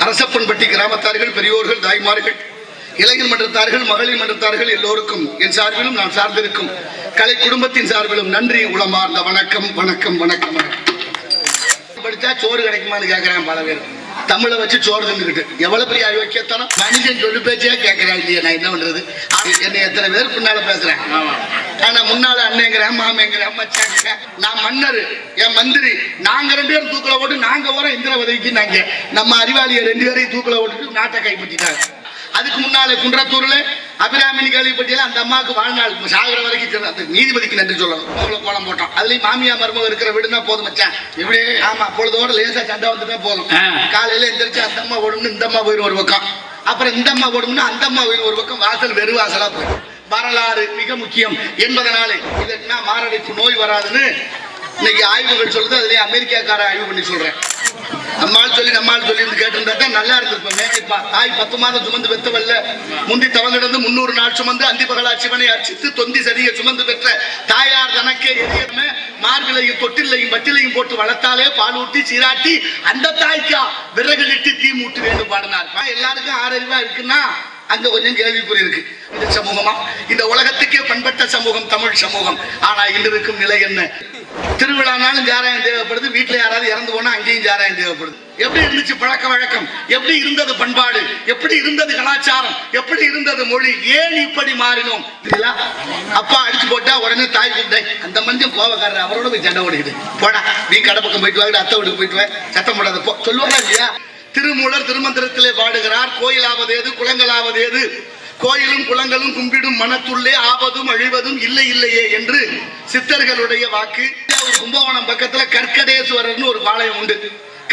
அரசப்பன்பட்டி கிராமத்தார்கள், பெரியோர்கள், தாய்மார்கள், இளைஞர் மன்றத்தார்கள், மகளிர் மன்றத்தார்கள் எல்லோருக்கும் என் சார்பிலும் நான் சார்ந்திருக்கும் கலை குடும்பத்தின் சார்பிலும் நன்றி உளமார்ந்த வணக்கம் வணக்கம் வணக்கம். படிச்சா சோறு கிடைக்குமான்னு கேட்கிறேன் பல பேர். தமிழை வச்சு சோறு தந்துக்கிட்டு எவ்வளவு பெரிய அயோக்கியத்தனம். மனுஷன் சொல்லு பேச்சே கேட்கிறேன் இல்லையா, நான் என்ன பண்றது? என்னை எத்தனை பேர் பின்னால பேசுறேன். ஆனா முன்னால அண்ணங்கிறேன், மாமங்கிறேன், மச்சாங்க. நான் மன்னர், என் மந்திரி, நாங்க 2 பேரும் தூக்கில போட்டு நாங்க வர இந்திர உதவிக்கு நாங்க நம்ம அறிவாளிய 2 பேரையும் தூக்கில போட்டுட்டு நாட்டை கைப்பற்றிட்டாங்க. அதுக்கு முன்னாலே குன்றத்தூர்ல அபிராமினி கேள்விப்பட்டியல அந்த அம்மாவுக்கு வாழ்நாள் சாகிற வரைக்கும் நீதிபதிக்கு நன்றி சொல்லணும். கோலம் போட்டோம். அதுலயும் மாமியா மருமக இருக்கிற வீடுனா போதும் மச்சான். எப்படி? ஆமா, பொழுதோட லேசா சண்டை வந்துட்டா போதும். காலையில எந்திரிச்சு அந்த அம்மா ஓடும்னு இந்த அம்மா போயிடும் ஒரு பக்கம், அப்புறம் இந்த அம்மா ஓடும்னு அந்த அம்மா போயிடும் ஒரு பக்கம். வாசல் வெறு வாசலா போயிடும். வரலாறு மிக முக்கியம் என்பதனாலே இதற்கு மாரடைப்பு நோய் வராதுன்னு இன்னைக்கு ஆய்வுகள் சொல்லுது. அதுலயே அமெரிக்காக்கார ஆய்வு பண்ணி சொல்றேன். நம்மால் சொல்லி கேட்டிருந்தா தான் நல்லா இருந்திருப்போம். தாய் 10 மாதம் சுமந்து பெற்றவல்ல, முந்தி தவங்கிடந்து 300 நாள் சுமந்து அந்தி பகலா சிவனை அர்ச்சித்து தொந்தி சரிய சுமந்து பெற்ற தாயார் தனக்கே எரியம மார்பிலையும் தொட்டிலையும் பட்டிலையும் போட்டு வளர்த்தாலே பால் ஊட்டி சீராட்டி அந்த தாய்க்கா விறகு இட்டு தீ மூட்டு வேண்டும் பாடினார். எல்லாருக்கும் ஆறறிவா இருக்குன்னா அங்க கொஞ்சம் கேள்விக்குறி இருக்கு. இந்த சமூகமா, இந்த உலகத்துக்கே பண்பட்ட சமூகம் தமிழ் சமூகம். ஆனா இன்று இருக்கும் நிலை என்ன? திருவிழானாலும் சாராயம் தேவைப்படுது, வீட்டுல யாராவது இறந்து போனா அங்கேயும் சாராயம் தேவைப்படுது. எப்படி இருந்துச்சு பழக்க வழக்கம்? எப்படி இருந்தது பண்பாடு? எப்படி இருந்தது கலாச்சாரம்? எப்படி இருந்தது மொழி? ஏன் இப்படி மாறினோம்? அப்பா அடிச்சு போட்டா உடனே தாய் கூப்பிட்டே அந்த மனுஷன் கோவக்காரர், அவரோட போய் சண்டை ஓடிக்கிட்டு போடா, நீ கடை பக்கம் போயிட்டு வாங்க, அத்தை வீட்டுக்கு போயிட்டு வா, சத்தம் போடாத போ சொல்லுவாங்க இல்லையா? திருமூலர் திருமந்திரத்திலே பாடுகிறார், கோயிலாவது ஏது குளங்களாவது ஏது, கோயிலும் குளங்களும் கும்பிடும் மனத்துள்ளே ஆவதும் அழிவதும் இல்லை இல்லையே என்று சித்தர்களுடைய வாக்கு. கும்பகோணம் பக்கத்துல கற்கடேஸ்வரர்னு ஒரு பாளையம் உண்டு.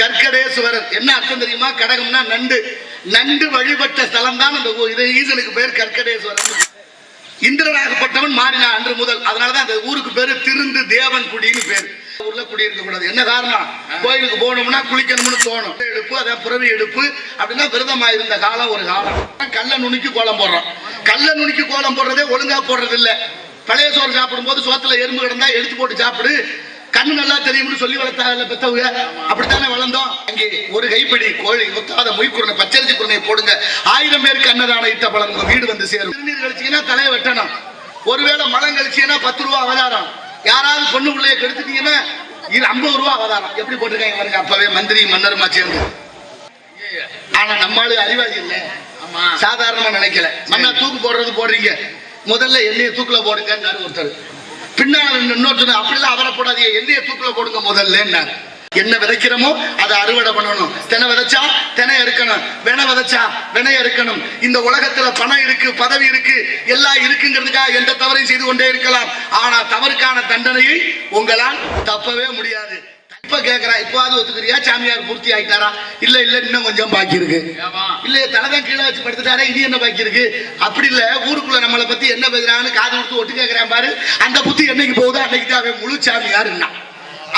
கற்கடேஸ்வரர் என்ன அர்த்தம் தெரியுமா? கடகம்னா நண்டு. நண்டு வழிபட்ட ஸ்தலம் தான் அந்த ஈசனுக்கு பேர் கற்கடேஸ்வரர். இந்திரனாகப்பட்டவன் மாறினான் அன்று முதல். அதனாலதான் அந்த ஊருக்கு பேரு திருந்து தேவன் குடின்னு பேரு. ஊர்ல குடியிருக்க கூடாது. என்ன காரணம்? கோயிலுக்கு போனோம்னா குளிக்கணும்னு தோணும். எடுப்பு, அதான் பிறவி எடுப்பு அப்படின்னா விரதமா இருந்த காலம் ஒரு காலம். கல்ல நுணுக்கி கோலம் போடுறோம். கல்ல நுணுக்கி கோலம் போடுறதே ஒழுங்கா போடுறது இல்ல. பழைய சோறு சாப்பிடும் போது சோத்துல எறும்பு கிடந்தா எடுத்து போட்டு சாப்பிடு, கண்ணு நல்லா தெரியும்னு சொல்லி வளர்த்தாங்க பெத்தவங்க. அப்படித்தானே வளர்ந்தோம். அங்கே ஒரு கைப்பிடி கோழி ஒத்தாத மொய்க்குருணை பச்சரிசி குருணையை போடுங்க, 1000 பேருக்கு அன்னதான இட்ட பழம் உங்க வீடு வந்து சேரும். திருநீர் கழிச்சீங்கன்னா தலையை வெட்டணும். ஒருவேளை மலம் கழிச்சீங்கன்னா 10 ரூபா அவதாரம். யாராவது பொண்ணு பிள்ளைய கெடுத்துட்டீங்கன்னா இது 50 ரூபா அவதாரம். எப்படி போட்டிருக்காங்க பாருங்க. அப்பவே மந்திரி மன்னருமா சேர்ந்து. ஆனா நம்மளால அறிவாளி இல்ல, சாதாரணமா நினைக்கல. மண்ணா தூக்கு போடுறது போடுறீங்க, முதல்ல எண்ணெயை தூக்குல போடுங்க ஒருத்தர். பின்னால இன்னொருத்தர் அப்படிலாம் அவரை போடாதீங்க, எண்ணெயை தூக்குல போடுங்க முதல்ல. என்ன விதைக்கிறோமோ அதை அறுவடை பண்ணணும். தெனை விதைச்சா தெனை இருக்கணும், வெனை விதைச்சா வெனை இருக்கணும். இந்த உலகத்துல பணம் இருக்கு, பதவி இருக்கு, எல்லாம் இருக்குங்கிறதுக்காக எந்த தவறையும் செய்து கொண்டே இருக்கலாம். ஆனா தவறுக்கான தண்டனையை உங்களால் தப்பவே முடியாது. இப்ப கேக்குறா, இப்போது ஒத்துக்கிறியா? சாமியார் பூர்த்தி ஆயிட்டாரா? இல்ல இல்ல இன்னும் கொஞ்சம் பாக்கி இருக்கு. இல்ல தலைதான் கீழே வச்சு படுத்துட்டாரா, இது என்ன பாக்கி இருக்கு? அப்படி இல்ல, ஊருக்குள்ள நம்மளை பத்தி என்ன பேசுறாங்கன்னு காது கொடுத்து ஒட்டு கேட்கிறான் பாரு. அந்த புத்தி என்னைக்கு போகுதோ அன்னைக்கு தான் அவன் முழு சாமியார்.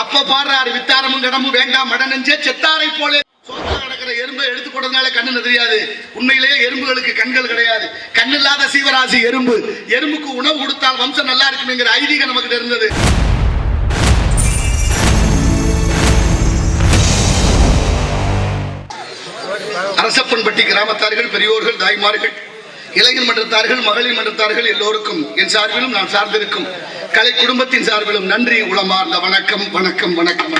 அப்ப பாடுறாரு, வித்தாரமும் கடமும் வேண்டாம் மடனெஞ்சே செத்தாரை போல. சோத்துல நடக்கிற எறும்பை எடுத்து போடுறதுனால கண்ணு தெரியாது. உண்மையிலேயே எறும்புகளுக்கு கண்கள் கிடையாது. கண் இல்லாத சீவராசி எறும்பு. எறும்புக்கு உணவு கொடுத்தால் வம்சம் நல்லா இருக்குங்கிற ஐதீகம் நமக்கு இருந்தது. அரசப்பன்பட்டி கிராமத்தார்கள், பெரியோர்கள், தாய்மார்கள், இளைஞர் மன்றத்தார்கள், மகளிர் மன்றத்தார்கள் எல்லோருக்கும் என் சார்பிலும் நான் சார்ந்திருக்கும் கலை குடும்பத்தின் சார்பிலும் நன்றி உளமார்ந்த வணக்கம் வணக்கம் வணக்கம்.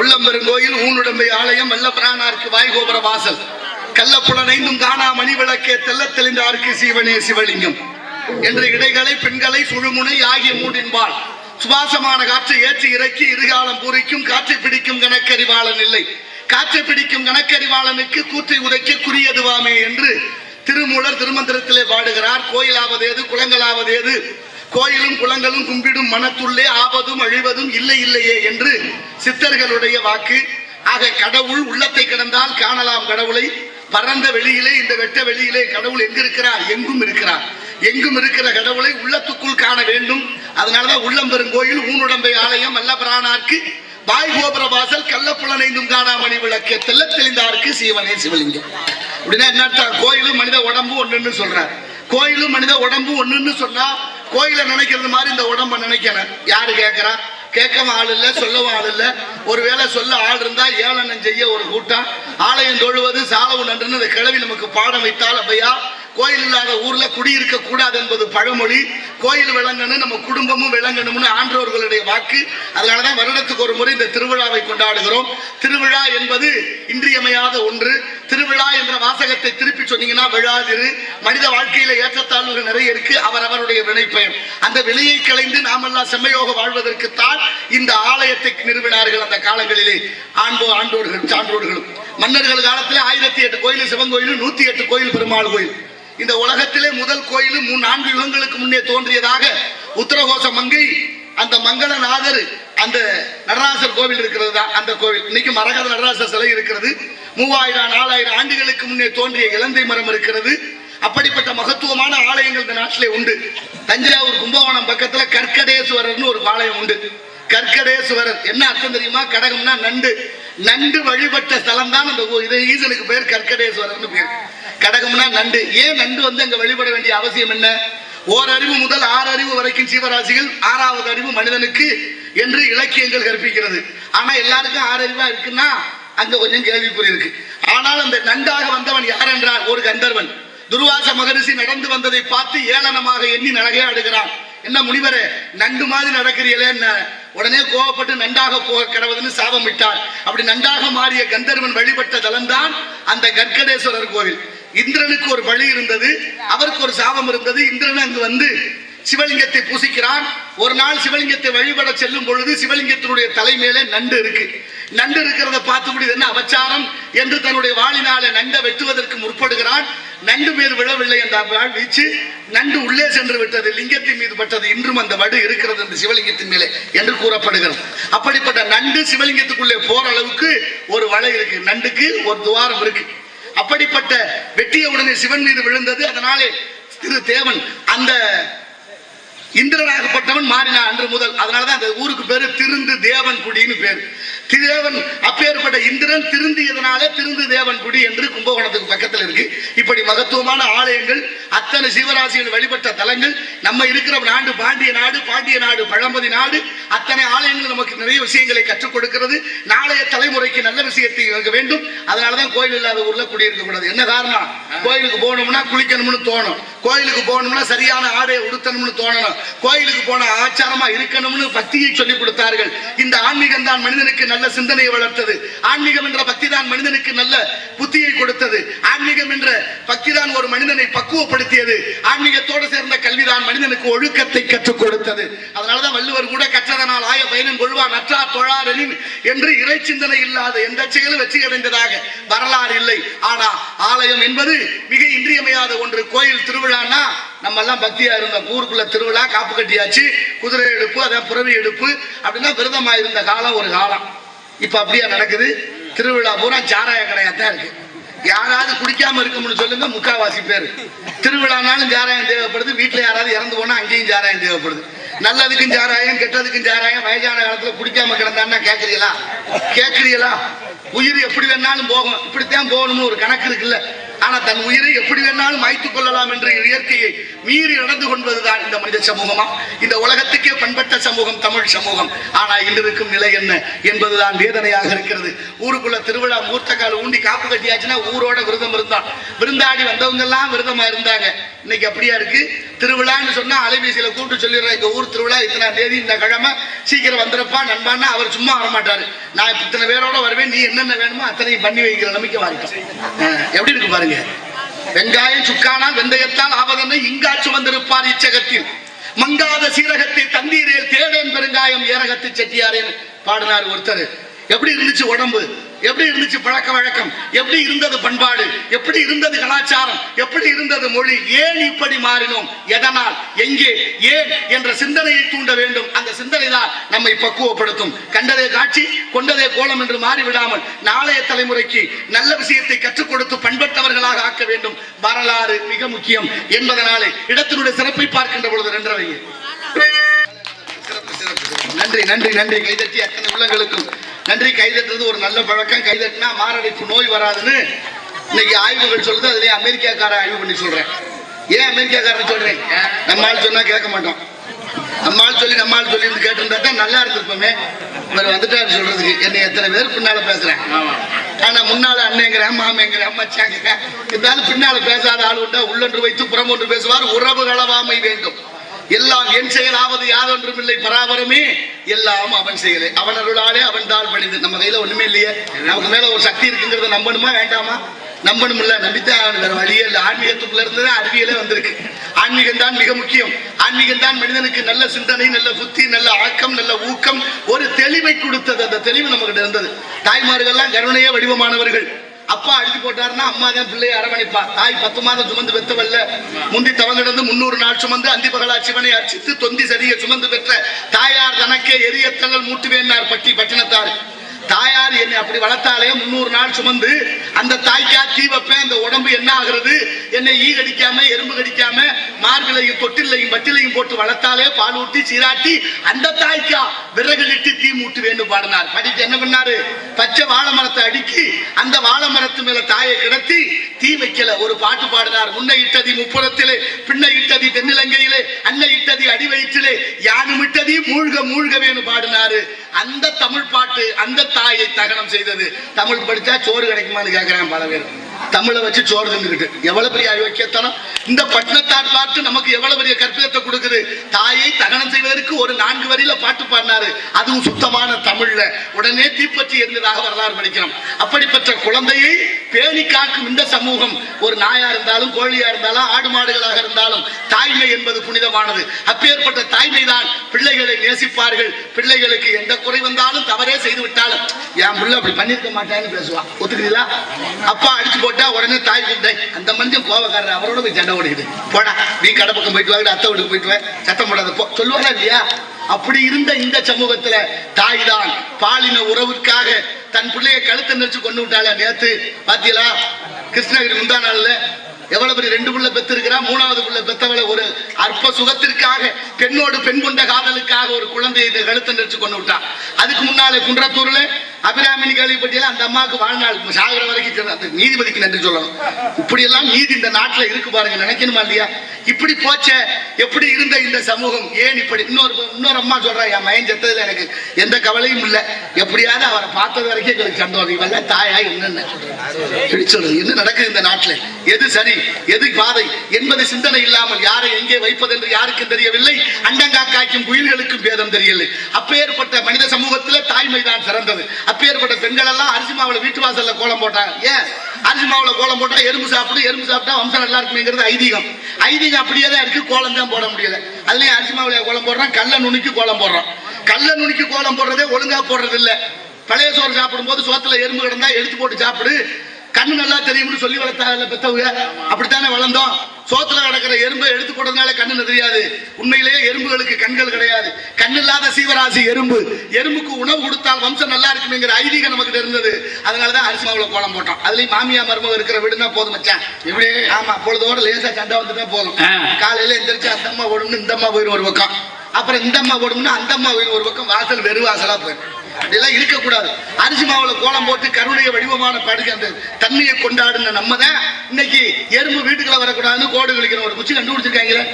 உள்ளம்பெருங்கோயில் ஊனுடம்பை ஆலயம் வல்லபிரானார்க்கு வாய்கோபுர வாசல் கள்ளப்புலனைந்தும் காணா மணி விளக்கே தெல்ல தெளிந்தார்க்கு சிவனே சிவலிங்கம் என்று இடைகளை பெண்களை சுழுமுனை ஆகிய மூன்றின்பால் சுவாசமான காற்றை ஏற்றி இறக்கி இருகாலம் பூரிக்கும் காற்றை பிடிக்கும் கணக்கறிவாளன் இல்லை. காற்றை பிடிக்கும் கணக்கறிவாளனுக்கு கூற்றை உதைக்க குறியதுவாமே என்று திருமூலர் திருமந்திரத்திலே பாடுகிறார். கோயிலாவது ஏது குளங்களாவது ஏது, கோயிலும் குளங்களும் கும்பிடும் மனத்துள்ளே ஆவதும் அழிவதும் இல்லை இல்லையே என்று சித்தர்களுடைய வாக்கு. ஆக கடவுள் உள்ளத்தை கிடந்தால் காணலாம் கடவுளை. பரந்த வெளியிலே, இந்த வெட்ட வெளியிலே கடவுள் எங்கு இருக்கிறார்? எங்கும் இருக்கிறார். எங்கும் இருக்கிற கடவுளை உள்ளத்துக்குள் காண வேண்டும். அதனாலதான் உள்ளம்பெருங்கோயில் ஊனுடம்பை ஆலயம் வல்லபிரானார்க்கு வாய்கோபுர வாசல் கள்ளப்புலனைந்தும் காணாமணி விளக்கே தெல்ல தெளிந்தார்க்கு சிவனே சிவலிங்கம். அப்படின்னா என்ன? கோயிலும் மனித உடம்பு ஒண்ணுன்னு சொல்றார். கோயிலும் மனித உடம்பு ஒண்ணுன்னு சொன்னா கோயிலை நினைக்கிறது மாதிரி இந்த உடம்ப நினைக்கணும். யாரு கேட்கிறா? கேட்கவும் ஆள் இல்ல, சொல்லவும் ஆள் இல்ல. ஒருவேளை சொல்ல ஆள் இருந்தா ஏளனம் செய்ய ஒரு கூட்டம். ஆலயம் தொழுவது சாலவு நன்றுன்னு இந்த கிழவி நமக்கு பாடம் வைத்தால் அப்பையா கோயில் இல்லாத ஊர்ல குடியிருக்க கூடாது என்பது பழமொழி. கோயில் விளங்கணும், நம்ம குடும்பமும் விளங்கணும்னு ஆன்றோர்களுடைய வாக்கு. அதனாலதான் வருடத்துக்கு ஒரு முறை இந்த திருவிழாவை கொண்டாடுகிறோம். திருவிழா என்பது இன்றியமையாத ஒன்று. திருவிழா என்ற வாசகத்தை திருப்பி சொன்னீங்கன்னா விழாதிரு. மனித வாழ்க்கையில ஏற்றத்தாழ்வுகள் நிறைய இருக்கு. அவருடைய வினைப்பயன். அந்த வினையை களைந்து நாமெல்லாம் செம்மையோக வாழ்வதற்குத்தான் இந்த ஆலயத்தை நிறுவினார்கள். அந்த காலங்களிலே ஆண்டோர்கள் சான்றோர்களும் மன்னர்கள் காலத்தில் 1008 கோயில் சிவன் கோயில், 108 கோயில் பெருமாள் கோயில். இந்த உலகத்திலே முதல் கோயில் 4 யுகங்களுக்கு முன்னே தோன்றியதாக உத்தரகோச மங்கை அந்த மங்களநாதர் அந்த நடராசர் கோவில் இருக்கிறது தான் அந்த கோவில். இன்னைக்கு மரகத நடராசர் சிலை இருக்கிறது. 3000 4000 ஆண்டுகளுக்கு முன்னே தோன்றிய இலந்தை மரம் இருக்கிறது. அப்படிப்பட்ட மகத்துவமான ஆலயங்கள் இந்த நாட்டிலே உண்டு. தஞ்சாவூர் கும்பகோணம் பக்கத்துல கற்கடேஸ்வரர்னு ஒரு ஆலயம் உண்டு. கற்கடேஸ்வரர் என்ன அர்த்தம் தெரியுமா? கடகம்னா நண்டு. நண்டு வழிபட்ட ஸ்தலம் தான் அந்த ஈசனுக்கு பேர் கற்கடேஸ்வரர்னு பேர். கடகம்னா நண்டு. ஏன் நண்டு வந்து அங்க வழிபட வேண்டிய அவசியம் என்ன? ஓரறிவு முதல் 6 அறிவு வரைக்கும் ஜீவராசிகள், 6வது அறிவு மனிதனுக்கு என்று இலக்கியங்கள் கற்பிக்கிறது. ஆனா எல்லாருக்கும் 6 அறிவா இருக்குன்னா அங்க கொஞ்சம் கேள்விக்குறி இருக்கு. ஆனால் அந்த நண்டாக வந்தவன் யார் என்றால் ஒரு கந்தர்வன். துர்வாச மகரிஷி நடந்து வந்ததை பார்த்து ஏளனமாக எண்ணி நகையாடுகிறான். என்ன முனிவரே, நண்டு மாதிரி நடக்கிறீங்களே என்ன? உடனே கோவப்பட்டு நண்டாக போக கடவுதுன்னு சாபம் விட்டார். அப்படி நண்டாக மாறிய கந்தர்வன் வழிபட்ட தலம்தான் அந்த கற்கடேஸ்வரர் கோவில். இந்திரனுக்கு ஒரு பலி இருந்தது, அவருக்கு ஒரு சாபம் இருந்தது. இந்திரன் அங்கு வந்து சிவலிங்கத்தை பூசிக்கிறான். ஒரு நாள் சிவலிங்கத்தை வழிபட செல்லும் பொழுது சிவலிங்கத்தினுடைய தலை மேலே நண்டு இருக்கு. நண்டு இருக்கிறத பார்த்து முடியுது என்ன அபச்சாரம் என்று தன்னுடைய வாளினாலே நண்டை வெட்டுவதற்கு முற்படுகிறான். நண்டு மீது விழவில்லை என்ற வீச்சு நண்டு உள்ளே சென்று விட்டது, லிங்கத்தின் மீது பட்டது. இன்றும் அந்த வடு இருக்கிறது அந்த சிவலிங்கத்தின் மேலே என்று கூறப்படுகிறது. அப்படிப்பட்ட நண்டு சிவலிங்கத்துக்குள்ளே போற அளவுக்கு ஒரு வலை இருக்கு, நண்டுக்கு ஒரு துவாரம் இருக்கு. அப்படிப்பட்ட வெட்டிய உடனே சிவன் மீது விழுந்தது. அதனாலே திரு தேவன் அந்த இந்திரனாகப்பட்டவன் மாறினான் அன்று முதல். அதனாலதான் அந்த ஊருக்கு பேரு திருந்து தேவன் குடின்னு பேரு. தேவன் அப்பேற்பட்ட இந்திரன் திருந்தியதனாலே திருந்து தேவன் குடி என்று கும்பகோணத்துக்கு பக்கத்தில் இருக்கு. இப்படி மகத்துவமான ஆலயங்கள், அத்தனை சிவராசிகள் வழிபட்ட தலங்கள் நம்ம இருக்கிற நாடு பாண்டிய நாடு. பாண்டிய நாடு பழம்பதி நாடு. அத்தனை ஆலயங்கள் நமக்கு நிறைய விஷயங்களை கற்றுக் கொடுக்கிறது. நாளைய தலைமுறைக்கு நல்ல விஷயத்தை இருக்க வேண்டும். அதனாலதான் கோயில் இல்லாத ஊர்ல குடியிருக்க கூடாது. என்ன காரணம்? கோயிலுக்கு போகணும்னா குளிக்கணும்னு தோணும், கோயிலுக்கு போகணும்னா சரியான ஆடையை உடுத்தணும்னு தோணணும், கோயிலுக்கு போன ஆச்சாரமா இருக்கணும்னு பக்தியை சொல்லிக் கொடுத்தார்கள். இந்த ஆன்மீகம் தான் மனிதனுக்கு நல்ல சிந்தனையை வளர்த்தது. ஆன்மீகம் என்ற பக்தி தான் மனிதனுக்கு நல்ல புத்தியை கொடுத்தது. ஆன்மீகம் என்ற பக்தி தான் ஒரு மனிதனை பக்குவப்படுத்தியது. ஆன்மீகத்தோடு சேர்ந்த கல்விதான் மனிதனுக்கு ஒழுக்கத்தை கற்றுக் கொடுத்தது. அதனாலதான் வள்ளுவர் கூட கற்றதனால் ஆய பயனும் கொள்வான் நற்றார் தொழாரெனின் என்று இறை சிந்தனை இல்லாத எந்த செயலும் வெற்றி அடைந்ததாக வரலாறு இல்லை. ஆனா ஆலயம் என்பது மிக இன்றியமையாத ஒன்று. கோயில் திருவிழான்னா நம்ம எல்லாம் பக்தியா இருந்தோம். ஊருக்குள்ள திருவிழா, காப்பு கட்டியாச்சு, குதிரை எடுப்பு, அதான் புறவி எடுப்பு அப்படின்னா விரதமா இருந்த காலம் ஒரு காலம். இப்ப அப்படியா நடக்குது? திருவிழா பூரா சாராய கடையாத்தான் இருக்கு. யாராவது குடிக்காம இருக்கும்னு சொல்லுங்க, முக்காவாசி பேர். திருவிழானாலும் சாராயம் தேவைப்படுது. வீட்டுல யாராவது இறந்து போனா அங்கேயும் சாராயம் தேவைப்படுது. நல்லதுக்கும் சாராயம், கெட்டதுக்கும் சாராயம். வயசான காலத்துல குடிக்காம கிடந்தான்னா கேட்கிறீங்களா? உயிர் எப்படி வேணாலும் போகும், இப்படித்தான் போகணும்னு ஒரு கணக்கு இருக்குல்ல. ஆனா தன் உயிரை எப்படி வேணாலும் மாய்த்துக் கொள்ளலாம் என்ற இயற்கையை மீறி நடந்து கொள்வதுதான் இந்த மனித சமூகமா? இந்த உலகத்துக்கே பண்பட்ட சமூகம் தமிழ் சமூகம். ஆனா இன்று இருக்கும் நிலை என்ன என்பதுதான் வேதனையாக இருக்கிறது. ஊருக்குள்ள திருவிழா மூர்த்த கால ஊண்டி காப்பு கட்டியாச்சுன்னா ஊரோட விரதம் இருந்தான். விருந்தாடி வந்தவங்க எல்லாம் விரதமா இருந்தாங்க. இன்னைக்கு அப்படியா இருக்கு? திருவிழான்னு சொன்னா அலைபேசியில கூப்பிட்டு சொல்லிடுறேன், எங்க ஊர் திருவிழா இத்தனை தேதி, இந்த கிழமை, சீக்கிரம் வந்துருப்பா நண்பான்னா அவர் சும்மா வரமாட்டாரு. நான் இத்தனை பேரோட வருவேன், நீ என்னென்ன வேணுமோ அத்தனையும் பண்ணி வைக்கிற நம்பிக்கை வாங்கிட்டோம். எப்படி இருக்கு பாருங்க. வெங்காயம் சுக்கானால் வெந்தயத்தால் ஆவதென்ன இங்காச்சு வந்திருப்பார் இச்சகத்தில். மங்காத சீரகத்தை தந்தீரேல் தேடேன் பெருங்காயம் ஏரகத்து செட்டியாரேன்னு பாடினார் ஒருத்தர். எப்படி இருந்துச்சு உடம்பு? எப்படி இருந்துச்சு பழக்க வழக்கம்? எப்படி இருந்தது பண்பாடு? எப்படி இருந்தது கலாச்சாரம்? எப்படி இருந்தது மொழி? ஏன் இப்படி மாறினோம்? எதனால்? எங்கே? ஏன் என்ற சிந்தனையை தூண்ட வேண்டும். அந்த சிந்தனை தான் நம்மை பக்குவப்படுத்தும். கண்டதே காட்சி கொண்டதே கோலம் என்று மாறிவிடாமல் நாளைய தலைமுறைக்கு நல்ல விஷயத்தை கற்றுக் கொடுத்து பண்பட்டவர்களாக ஆக்க வேண்டும். வரலாறு மிக முக்கியம் என்பதனாலே இடத்தினுடைய சிறப்பை பார்க்கின்ற பொழுது நன்றி நன்றி நன்றி நன்றி. கைதட்டி அத்தனை உள்ளங்களுக்கும் நன்றி. கைதட்டுறது ஒரு நல்ல பழக்கம். கைதட்டினா மாரடைப்பு நோய் வராதுன்னு இன்னைக்கு ஆய்வுகள் சொல்லுது. அதுலயே அமெரிக்காக்கார ஆய்வு பண்ணி சொல்றேன். ஏன் அமெரிக்காக்காரன் சொல்றேன், நம்மால் சொன்னா கேட்க மாட்டோம். நம்மால் சொல்லி இருந்து கேட்டிருந்தா தான் நல்லா இருந்திருப்போமே. இவர் வந்துட்டாரு சொல்றதுக்கு. என்னை எத்தனை பேர் பின்னால பேசுறேன். ஆனா முன்னால அண்ணங்கிறேன், மாமங்கிறேன், மச்சாங்க. இருந்தாலும் பின்னால பேசாத ஆள் உண்டா? உள்ளொன்று வைத்து புறம் ஒன்று பேசுவார். உறவு களவாமை வேண்டும். எல்லாம் என் செயலாவது யாதொன்றும் இல்லை பராபரமே, எல்லாம் அவன் செயலே. அவன் அருளாலே அவன் தாள் பணிது. நம்ம கையில ஒண்ணுமே இல்லையே. நமக்கு மேல ஒரு சக்தி இருக்குங்கிறத நம்பணுமா வேண்டாமா? நம்பணும் இல்ல, நம்பித்தான் வேற வழியே இல்லை. ஆன்மீகத்துக்குள்ள இருந்துதான் அறிவியலே வந்திருக்கு. ஆன்மீகம் தான் மிக முக்கியம். ஆன்மீகம் தான் மனிதனுக்கு நல்ல சிந்தனை, நல்ல புத்தி, நல்ல ஆக்கம், நல்ல ஊக்கம், ஒரு தெளிவை கொடுத்தது. அந்த தெளிவு நமக்கு இருந்தது. தாய்மார்கள்லாம் கருணையே வடிவமானவர்கள். அப்பா அடிச்சு போட்டாருன்னா அம்மா தான் பிள்ளையை அரவணைப்பா. தாய் 10 மாதம் சுமந்து பெற்றவல்ல. முந்தி தவங்கிடந்து 300 நாள் சுமந்து அந்தி பகலா சிவனை அர்ச்சித்து தொந்தி சரிய சுமந்து பெற்ற தாயார் தனக்கே எரியத்தங்கள் மூட்டுவேன்னார் பட்டினத்தார். தாயார் என்னை அப்படி வளர்த்தாலே 300 நாள் சுமந்து அந்த தாய்க்கா தீ வைப்பேன். அந்த உடம்பு என்ன ஆகிறது? என்னை ஈ கடிக்காம எறும்பு கடிக்காம மார்பிலையும் தொட்டிலையும் பட்டிலையும் போட்டு வளர்த்தாலே பால் ஊட்டி சீராட்டி அந்த தாய்க்கா விறகுலிட்டு தீ மூட்டுவேன்னு பாடினார். படித்து என்ன பண்ணாரு? பச்சை வாழை மரத்தை அடுக்கி அந்த வாழை மரத்து மேல தாயை கிடத்தி தீ வைக்கல. ஒரு பாட்டு பாடினார். முன்னை இட்டதி முப்புறத்திலே, பின்னை இட்டதி தென்னிலங்கையிலே, அன்னை இட்டதி அடி வயிற்றிலே, யானும் இட்டதி மூழ்க மூழ்கவேன்னு பாடினாரு. அந்த தமிழ் பாட்டு அந்த தாயை தகனம் செய்தது. தமிழ் படிச்சா சோறு கிடைக்குமான்னு கேட்கிறேன் பல பேர். தமிழை வச்சு சோறு தின்னுக்கிட்டு எவ்வளவு பெரிய அயோக்கியத்தனம்! இந்த பட்டினத்தார் பாட்டு நமக்கு எவ்வளவு பெரிய கற்பிதத்தை கொடுக்குது. தாயை தகனம் செய்வதற்கு ஒரு 4 வரியில பாட்டு பாடினாரு. அதுவும் சுத்தமான தமிழ்ல. உடனே தீப்பற்றி எரிந்ததாக வரலாறு படிக்கிறோம். அப்படிப்பட்ட குழந்தையை பேணி காக்கும் இந்த சமூகம், ஒரு நாயா இருந்தாலும் கோழியா இருந்தாலும் ஆடு மாடுகளாக இருந்தாலும் தாய்மை என்பது புனிதமானது. அப்பேற்பட்ட தாய்மை தான் பிள்ளைகளை நேசிப்பார்கள். பிள்ளைகளுக்கு எந்த குறை வந்தாலும் தவறே செய்து விட்டாலும் என் பிள்ளை அப்படி பண்ணிருக்க மாட்டேன்னு பேசுவான். ஒத்துக்கிறீங்களா? அப்பா அடிச்சு போட்டா உடனே தாய் கூப்பிட்டை அந்த மனுஷன் கோவக்காரர், அவரோட போய் சண்டை ஓடிக்கிட்டு போடா, நீ கடை பக்கம் போயிட்டு வாங்க, அத்தை வீட்டுக்கு போயிட்டு வா, சத்தம் போடாத போ சொல்லுவாரா இல்லையா? அப்படி இருந்த இந்த சமூகத்துல தாய் தான் பாலின உறவுக்காக தன் பிள்ளையை கழுத்தை நெரிச்சு கொண்டு விட்டால. நேத்து பாத்தீங்களா? கிருஷ்ணகிரி முந்தா நாள்ல எவ்வளவு பெரிய 2 புள்ள பெத்து இருக்கிறா. 3வது புள்ள பெத்தவளை ஒரு அற்ப சுகத்திற்காக, பெண்ணோடு பெண் கொண்ட காதலுக்காக ஒரு குழந்தையை கழுத்தை நெரிச்சு கொண்டு விட்டான். அதுக்கு முன்னாலே குன்றத்தூர்ல அபிராமினி கேள்விப்பட்டியல அந்த அம்மாவுக்கு வாழ்நாள் சாகிற வரைக்கும் அந்த நீதிபதிக்கு நன்றி சொல்லணும். இப்படி எல்லாம் நீதி இந்த நாட்டுல இருக்கு பாருங்க. நினைக்கணுமா இல்லையா? இப்படி போச்ச எப்படி இருந்த இந்த சமூகம் ஏன் இப்படி? இன்னொரு அம்மா சொல்றா, என் மயன் செத்ததுல எனக்கு எந்த கவலையும் இல்லை, எப்படியாவது அவரை பார்த்தது வரைக்கும் எங்களுக்கு சந்தோஷம். இவெல்லாம் தாயா என்னன்னு சொல்றது? என்ன நடக்குது இந்த நாட்டுல? எது சரி எது பாதை என்பது சிந்தனை இல்லாமல் யாரை எங்கே வைப்பது என்று யாருக்கும் தெரியவில்லை. அண்டங்காக்காய்க்கும் குயில்களுக்கும் பேதம் தெரியவில்லை. அப்பேற்பட்ட மனித சமூகத்தில் தாய்மை தான் சிறந்தது. அப்பேற்பட்ட பெண்கள் எல்லாம் அரிசி மாவுல வீட்டு வாசல்ல கோலம் போட்டாங்க. ஏன் அரிசி மாவுல கோலம் போட்டா எறும்பு சாப்பிடு, எறும்பு சாப்பிட்டா வம்சம் நல்லா இருக்குங்கிறது ஐதீகம். ஐதீகம் அப்படியே தான் இருக்கு. கோலம் தான் போட முடியல. அதுலயும் அரிசி மாவுல கோலம் போடுறான், கல்ல நுணுக்கி கோலம் போடுறான். கல்ல நுணுக்கி கோலம் போடுறதே ஒழுங்கா போடுறது இல்ல. பழைய சோறு சாப்பிடும் போது சோத்துல எறும்பு கிடந்தா எடுத்து போட்டு சாப்பிடு, கண்ணு நல்லா தெரியும்னு சொல்லி வளர்த்தாங்க பெத்தவங்க. அப்படித்தானே வளர்ந்தோம். சோத்துல கிடக்கிற எறும்பை எடுத்து போடுறதுனால கண்ணு தெரியாது. உண்மையிலேயே எறும்புகளுக்கு கண்கள் கிடையாது. கண் இல்லாத சீவராசி எறும்பு. எறும்புக்கு உணவு கொடுத்தால் வம்சம் நல்லா இருக்குங்கிற ஐதீகம் நமக்கு இருந்தது. அதனாலதான் அரிசி மாவுல கோலம் போட்டோம். அதுலயும் மாமியா மருமக இருக்கிற வீடுனா போதும் மச்சான். இப்படி ஆமா, பொழுதோட லேசா சண்டை வந்துட்டா போதும். காலையில எந்திரிச்சு அந்த அம்மா ஓடும்னு இந்த அம்மா போயிடும் ஒரு பக்கம், அப்புறம் இந்த அம்மா ஓடும்னு அந்த அம்மா போயிடும் ஒரு பக்கம். வாசல் வெறு வாசலா போயிடும். இதெல்லாம் இருக்கக்கூடாது. அரிசி மாவுல கோலம் போட்டு கருணைய வடிவமான படுகை அந்த தன்மையை கொண்டாடுன நம்ம தான் இன்னைக்கு எறும்பு வீட்டுக்குள்ள வரக்கூடாதுன்னு கோடு கிழிக்கிற ஒரு குச்சி கண்டுபிடிச்சிருக்காங்களே.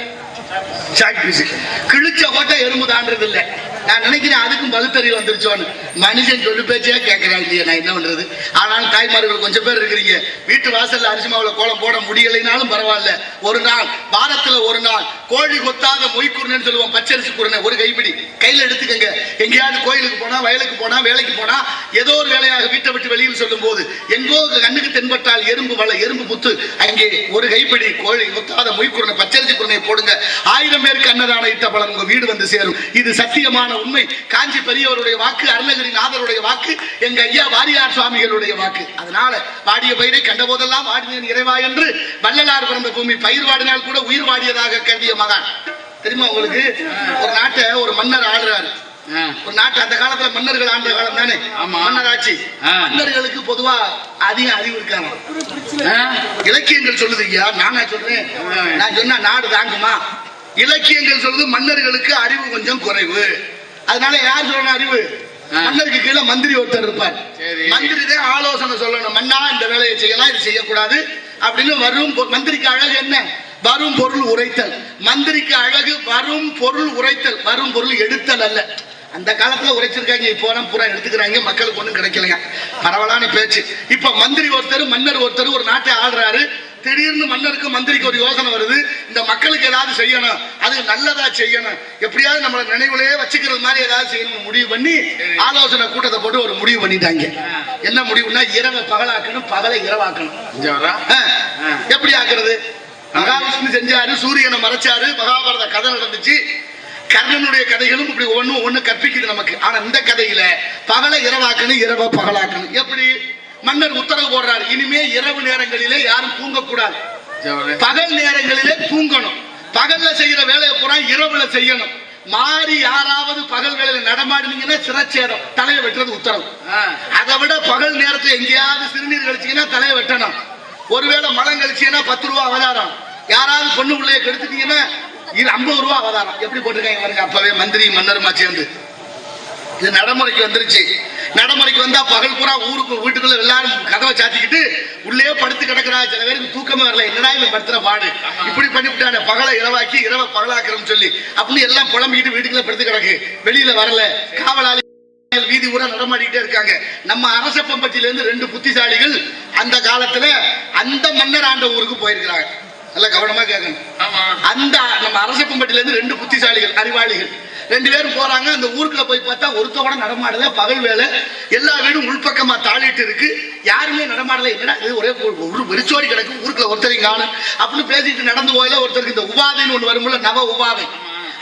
கிழிச்ச கோட்டை எறும்பு தாண்டது இல்லை. நான் நினைக்கிறேன் அதுக்கும் பகுத்தறிவு வந்துருச்சோன்னு. மனுஷன் சொல்லு பேச்சே கேட்கிறேன் இல்லையா? நான் என்ன பண்றது? ஆனாலும் தாய்மார்கள் கொஞ்சம் பேர் இருக்கிறீங்க, வீட்டு வாசல்ல அரிசி மாவுல கோலம் போட முடியலைனாலும் பரவாயில்ல, ஒரு நாள் வாரத்துல ஒரு நாள் கோழி கொத்தாத மொய்க்குருன்னு சொல்லுவோம், பச்சரிசி குருணை ஒரு கைப்பிடி கையில எடுத்துக்கங்க. எங்கேயாவது கோயிலுக்கு போனா, வயலுக்கு போனா, வேலைக்கு போனா, ஏதோ ஒரு வேலையாக வீட்டை விட்டு வெளியில் சொல்லும் போது எங்கோ கண்ணுக்கு தென்பட்டால் எறும்பு வலை, எறும்பு புத்து, அங்கே ஒரு கைப்பிடி கோழி கொத்தாத மொய்க்குருணை பச்சரிசி குருணை போடுங்க. 1000 பேருக்கு அன்னதான இட்ட பலன் உங்க வீடு வந்து சேரும். இது சத்தியமான உண்மை. காஞ்சி பெரியவருடைய வாக்கு, அருணகிரி நாதருடைய வாக்கு, எங்க ஐயா வாரியார் சுவாமிகளுடைய வாக்கு. அதனால வாடிய பயிரை கண்ட போதெல்லாம் வாடினேன் இறைவா என்று வள்ளலார் பிறந்த பூமி பயிர் வாடினால் கூட உயிர் வாடியதாக கருதிய மகான். தெரியுமா உங்களுக்கு? ஒரு நாட்டை ஒரு மன்னர் ஆளுறாரு. ஒரு நாட்டு அந்த காலத்துல மன்னர்கள் ஆண்ட காலம் தானே மன்னர் ஆட்சி. மன்னர்களுக்கு பொதுவா அதிக அறிவு இருக்காங்க. இலக்கியங்கள் சொல்லுது ஐயா, நானா சொல்றேன், நான் சொன்னா நாடு தாங்குமா? இலக்கியங்கள் சொல்லுது மன்னர்களுக்கு அறிவு கொஞ்சம் குறைவு. அதனால யார் சொல்லணும் அறிவு? மன்னருக்கு கீழே மந்திரி ஒருத்தர் இருப்பார். மந்திரி தான் ஆலோசனை சொல்லணும். மன்னா இந்த வேலையை செய்யலாம், இது செய்யக்கூடாது அப்படின்னு வரும். மந்திரிக்கு அழகு என்ன? வரும் பொருள் உரைத்தல். மந்திரிக்கு அழகு வரும் பொருள் உரைத்தல், வரும் பொருள் எடுத்தல் அல்ல. அந்த காலத்துல உரைச்சிருக்காங்க, இப்போ பூரா எடுத்துக்கிறாங்க, மக்களுக்கு ஒண்ணும் கிடைக்கலைங்க. பரவலான பேச்சு. இப்ப மந்திரி ஒருத்தர் மன்னர் ஒருத்தர் ஒரு நாட்டை ஆள்றாரு. திடீர்னு மன்னருக்கு மந்திரிக்கு ஒரு யோசனை வருது, இந்த மக்களுக்கு ஏதாவது செய்யணும், அது நல்லதா செய்யணும், எப்படியாவது நம்மள நினைவுலயே வச்சுக்கிறது மாதிரி ஏதாவது செய்யணும் முடிவு பண்ணி ஆலோசனை கூட்டத்தை போட்டு ஒரு முடிவு பண்ணிட்டாங்க. என்ன முடிவுன்னா, இரவை பகலாக்கணும், பகலை இரவாக்கணும். எப்படி ஆக்குறது? மகாவிஷ்ணு செஞ்சாரு, சூரியனை மறைச்சாரு, மகாபாரத கதை நடந்துச்சு. கர்ணனுடைய கதைகளும் இப்படி ஒண்ணு கற்பிக்குது நமக்கு. ஆனா இந்த கதையில பகலை இரவாக்கணும், இரவை பகலாக்கணும். எப்படி? மன்னர் உத்தரவு போடுறாரு, இனிமே இரவு நேரங்களிலே யாரும் தூங்கக்கூடாது, பகல் நேரங்களிலே தூங்கணும். பகல்ல செய்யற வேலையை பூரா இரவுல செய்யணும். மாறி யாராவது பகல் வேலையில நடமாடினீங்கன்னா சிரச்சேதம், தலையை வெட்டுறது உத்தரவு. அதை விட பகல் நேரத்துல எங்கேயாவது சிறுநீர் கழிச்சீங்கன்னா தலையை வெட்டணும். ஒருவேளை மலம் கழிச்சீங்கன்னா 10 ரூபா அவதாரம். யாராவது பொண்ணு பிள்ளைய கெடுத்துட்டீங்கன்னா 50 ரூபா அவதாரம். எப்படி போட்டிருக்காங்க பாருங்க. அப்பவே மந்திரி மன்னருமா சேர்ந்து இது நடைமுறைக்கு வந்துருச்சு. நடைமுறைக்கு வந்தா பகல் பூரா ஊருக்கு வீட்டுக்குள்ள எல்லாரும் கதவை சாத்திக்கிட்டு உள்ளே படுத்து கிடக்குறா. சில பேருக்கு தூக்கமே வரல, என்னடா இவன் படுத்துற பாடு, இப்படி பண்ணிவிட்டான, பகலை இரவாக்கி இரவை பகலாக்கிறோம் சொல்லி அப்படின்னு எல்லாம் புலம்பிக்கிட்டு வீட்டுக்குள்ள படுத்து கிடக்கு, வெளியில வரல. காவலாளி வீதி ஊரா நடமாடிக்கிட்டே இருக்காங்க. நம்ம அரசப்பம்பட்டியில இருந்து 2 புத்திசாலிகள் அந்த காலத்துல அந்த மன்னர் ஆண்ட ஊருக்கு போயிருக்கிறாங்க. நல்ல கவனமா கேட்கணும். அந்த நம்ம அரசப்பம்பட்டியில இருந்து 2 புத்திசாலிகள், அறிவாளிகள் 2 பேரும் போறாங்க. அந்த ஊருக்குள்ள போய் பார்த்தா ஒருத்த கூட நடமாடல, பகல் வேலை. எல்லா வீடும் உள்பக்கமா தாளிட்டு இருக்கு, யாருமே நடமாடல. என்னடா இது, ஒரே ஒரு வெறிச்சோடி கிடக்கு, ஊருக்குள்ள ஒருத்தரையும் காணும் அப்படின்னு பேசிட்டு நடந்து போயில ஒருத்தருக்கு இந்த உபாதைன்னு ஒண்ணு வரும்ல, நவ உபாதை,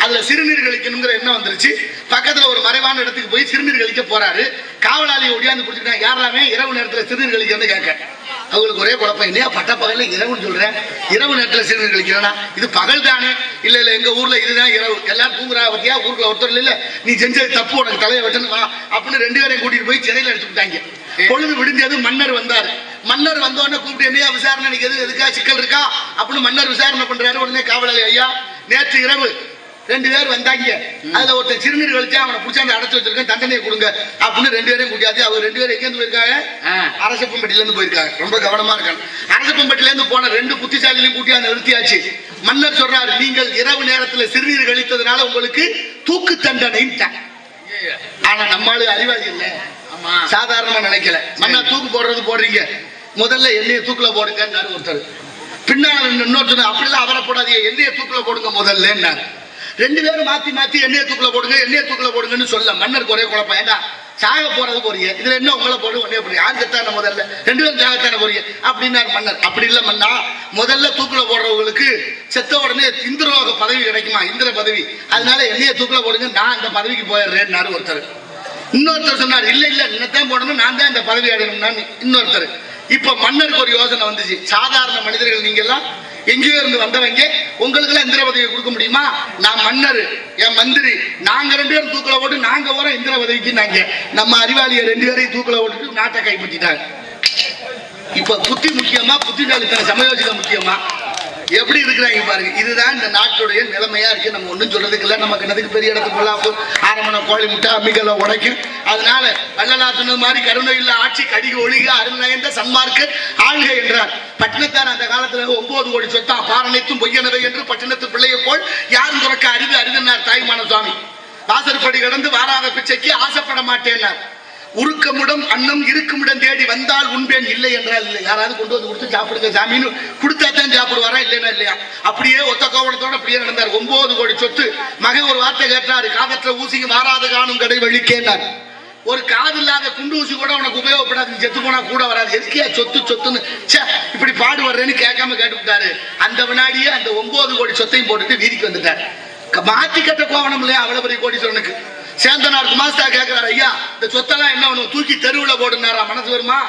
அதுல சிறுநீர் கழிக்கணுங்கிற எண்ணம் வந்துருச்சு. பக்கத்துல ஒரு மறைவான இடத்துக்கு போய் சிறுநீர் கழிக்க போறாரு. காவலாளியை ஒடியாந்து பிடிச்சிக்கிட்டாங்க. யாராமே இரவு நேரத்துல சிறுநீர் கழிக்கிறது கேட்க அவங்களுக்கு ஒரே குழப்பம். இல்லையா, பட்ட பகல்ல இரவுன்னு சொல்றேன், இரவு நேரத்துல சிறுநீர் கழிக்கிறேன்னா இது பகல் தானே? இல்ல இல்ல, எங்க ஊர்ல இதுதான் இரவு, எல்லாரும் தூங்குறா பத்தியா, ஊருக்குள்ள ஒருத்தர் இல்ல, நீ செஞ்சது தப்பு, உனக்கு தலையை வெட்டணும் வா அப்படின்னு 2 பேரையும் கூட்டிட்டு போய் சிறையில எடுத்துக்கிட்டாங்க. பொழுது விடிஞ்சது மன்னர் வந்தாரு. மன்னர் வந்தோடனே கூப்பிட்டு என்னையா விசாரணை நினைக்கிறது, எதுக்கா சிக்கல் இருக்கா அப்படின்னு மன்னர் விசாரணை பண்றாரு. உடனே காவலாளி, ஐயா நேற்று இரவு 2 பேர் வந்தாங்க, அதுல ஒருத்தர் சிறுநீர் கழிச்சா அவனை பிடிச்சாந்து அடைச்சு வச்சிருக்கேன், தண்டனையை கொடுங்க அப்படின்னு 2 பேரையும் கூட்டியாச்சு. அவர் 2 பேரும் எங்க இருந்து போயிருக்காங்க? அரசப்பம்பட்டியில இருந்து போயிருக்காங்க. ரொம்ப கவனமா இருக்காங்க. அரசப்பம்பட்டியில இருந்து போன 2 புத்திசாலிகளையும் கூட்டியாந்து நிறுத்தியாச்சு. மன்னர் சொல்றாரு, நீங்கள் இரவு நேரத்துல சிறுநீர் கழித்ததுனால உங்களுக்கு தூக்கு தண்டனை. ஆனா நம்மளும் அறிவாளி இல்ல, சாதாரணமா நினைக்கல. மன்னா தூக்கு போடுறது போடுறீங்க, முதல்ல எண்ணெயை தூக்குல போடுங்க ஒருத்தர். பின்னால இன்னொருத்தர், அப்படிலாம் அவரை போடாதீங்க, எண்ணெயை தூக்குல போடுங்க முதல்ல. 2 பேரும் மாத்தி மாத்தி எண்ணெயை தூக்குல போடுங்க, எண்ணெயை தூக்குல போடுங்கன்னு சொல்ல மன்னருக்கு ஒரே குழப்பம். ஏண்டா சாக போறது போறீங்க, இதுல என்ன உங்களை போடு ஒன்னே போறீங்க, யார் செத்தான முதல்ல 2 பேரும் சாகத்தான போறீங்க அப்படின்னாரு மன்னர். அப்படி இல்ல மன்னா, முதல்ல தூக்குல போடுறவங்களுக்கு செத்த உடனே இந்திரோக பதவி கிடைக்குமா, இந்திர பதவி, அதனால எண்ணெயை தூக்குல போடுங்க, நான் இந்த பதவிக்கு போயிடுறேன்னாரு ஒருத்தர். இன்னொருத்தர் சொன்னார், இல்ல இல்ல இன்னத்தான் போடணும், நான் தான் இந்த பதவி அடையணும்னா இன்னொருத்தர். இப்ப மன்னருக்கு ஒரு யோசனை வந்துச்சு, சாதாரண மனிதர்கள் நீங்க எல்லாம் எங்கேயோ இருந்து வந்தவங்க, உங்களுக்கு எல்லாம் இந்திர பதவியை கொடுக்க முடியுமா? நான் மன்னர், என் மந்திரி, நாங்க 2 பேரும் தூக்கல போட்டு நாங்க வர இந்திர பதவிக்கு. நாங்க நம்ம அறிவாளிய 2 பேரையும் தூக்கல போட்டுட்டு நாட்டை கைப்பற்றிட்டாங்க. இப்ப புத்தி முக்கியமா, புத்திசாலித்தன சமயோஜிதம் முக்கியமா? எப்படி இருக்கிறாங்க பாருங்க. இதுதான் இந்த நாட்டுடைய நிலைமையா இருக்கு. நம்ம ஒண்ணும் சொல்றதுக்கு இல்ல, நமக்கு என்னதுக்கு பெரிய இடத்துக்கு கொள்ளாப்பு, ஆரம்பண கோழி முட்டை அம்மிகளை உடைக்கும். அதனால வள்ளலார் சொன்னது மாதிரி கருணை இல்ல ஆட்சி கடிக ஒழிக அருள்நயந்த சன்மார்க்க ஆள்க என்றார். பட்டினத்தார் அந்த காலத்துல 9 கோடி சொத்தா பாரணைத்தும் பொய்யனவை என்று பட்டினத்து பிள்ளையை போல் யாரும் துறக்க அரிது அரிதனார் தாய்மான சுவாமி. வாசற்படி கடந்து வாராத பிச்சைக்கு ஆசைப்பட மாட்டேன்னார். உருக்கமுடம் அன்னம் இருக்குமிடம் தேடி வந்தால் உண்பேன், இல்லை என்றால் இல்லை. யாராவது கொண்டு வந்து கொடுத்து சாப்பிடுங்க சாமின்னு கொடுத்தா தான் சாப்பிடுவாரா, இல்லைன்னா இல்லையா? அப்படியே ஒத்த கோவணத்தோட அப்படியே நடந்தார். 9 கோடி சொத்து. மகன் ஒரு வார்த்தை கேட்டாரு, காதற்ற ஊசிக்கு மாறாத காணும் கடை வழிக்கேன்னார். ஒரு காது இல்லாத குண்டு ஊசி கூட உனக்கு உபயோகப்படாது, செத்து போனா கூட வராது, எதுக்கியா சொத்து சொத்துன்னு இப்படி பாடு வர்றேன்னு கேட்காம கேட்டுவிட்டாரு. அந்த வினாடியே அந்த 9 கோடி சொத்தையும் போட்டுட்டு வீதிக்கு வந்துட்டார். மாத்தி கட்ட கோவணம் இல்லையா அவ்வளவு பெரிய கோடீஸ்வரனுக்கு. சேந்தனார் குமாஸ்தா கேட்கிறார், ஐயா இந்த சொத்தெல்லாம் என்ன பண்ணும், தூக்கி தெருவுல போடுனாரா, மனசு வருமா?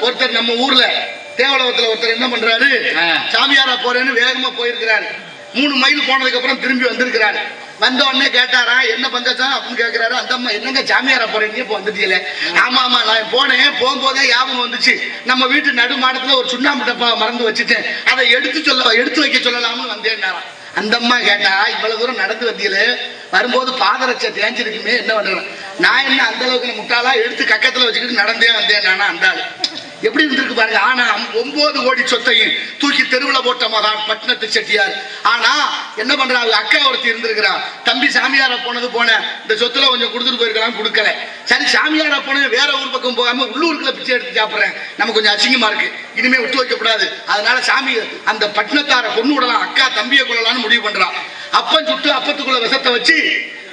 ஒருத்தர் நம்ம ஊர்ல தேவலோகத்துல ஒருத்தர் என்ன பண்றாரு, சாமியாரா போறேன்னு வேகமா போயிருக்கிறாரு. 3 மைல் போனதுக்கு அப்புறம் திரும்பி வந்திருக்கிறாரு. வந்த உடனே கேட்டாரா, என்ன பஞ்சாச்சம் அப்படின்னு கேட்கிறாரு. அந்த அம்மா, என்னங்க சாமியாரா போறீங்க, இப்போ வந்துட்டீங்களே? ஆமா ஆமா நான் போனேன், போகும்போதே ஞாபகம் வந்துச்சு, நம்ம வீட்டு நடுமாடத்துல ஒரு சுண்ணாம்பு டப்பா மறந்து வச்சுட்டேன், அதை எடுத்து வைக்க சொல்லலாம்னு வந்தேன்னாராம். அந்த அம்மா கேட்டா, இவ்வளவு தூரம் நடந்து வந்தீங்களே, வரும்போது பாதரட்சை தேஞ்சிருக்குமே, என்ன பண்றேன்? நான் என்ன அந்த அளவுக்கு முட்டாளா, எடுத்து கக்கத்துல வச்சுக்கிட்டு நடந்தே வந்தேன் நானா? அந்த ஆளு எப்படி இருந்திருக்கு பாருங்க. ஆனா 9 கோடி சொத்தையும் தூக்கி தெருவுல போட்ட மகான் பட்டினத்து செட்டியார். ஆனா என்ன பண்றாங்க, அக்கா ஒருத்தி இருந்திருக்கிறா, தம்பி சாமியார போனது போன இந்த சொத்துல கொஞ்சம் கொடுத்துட்டு போயிருக்கலாம், கொடுக்கல. சரி சாமியார போனது வேற ஊர் பக்கம் போகாம உள்ளூருக்குள்ள பிச்சை எடுத்து சாப்பிடுறேன், நமக்கு கொஞ்சம் அசிங்கமா இருக்கு, இனிமே விட்டு வைக்கப்படாது, அதனால சாமி அந்த பட்டினத்தார கொண்டு விடலாம், அக்கா தம்பியை கொள்ளலாம்னு முடிவு பண்றான். அப்பன் சுட்டு அப்பத்துக்குள்ள விஷத்தை வச்சு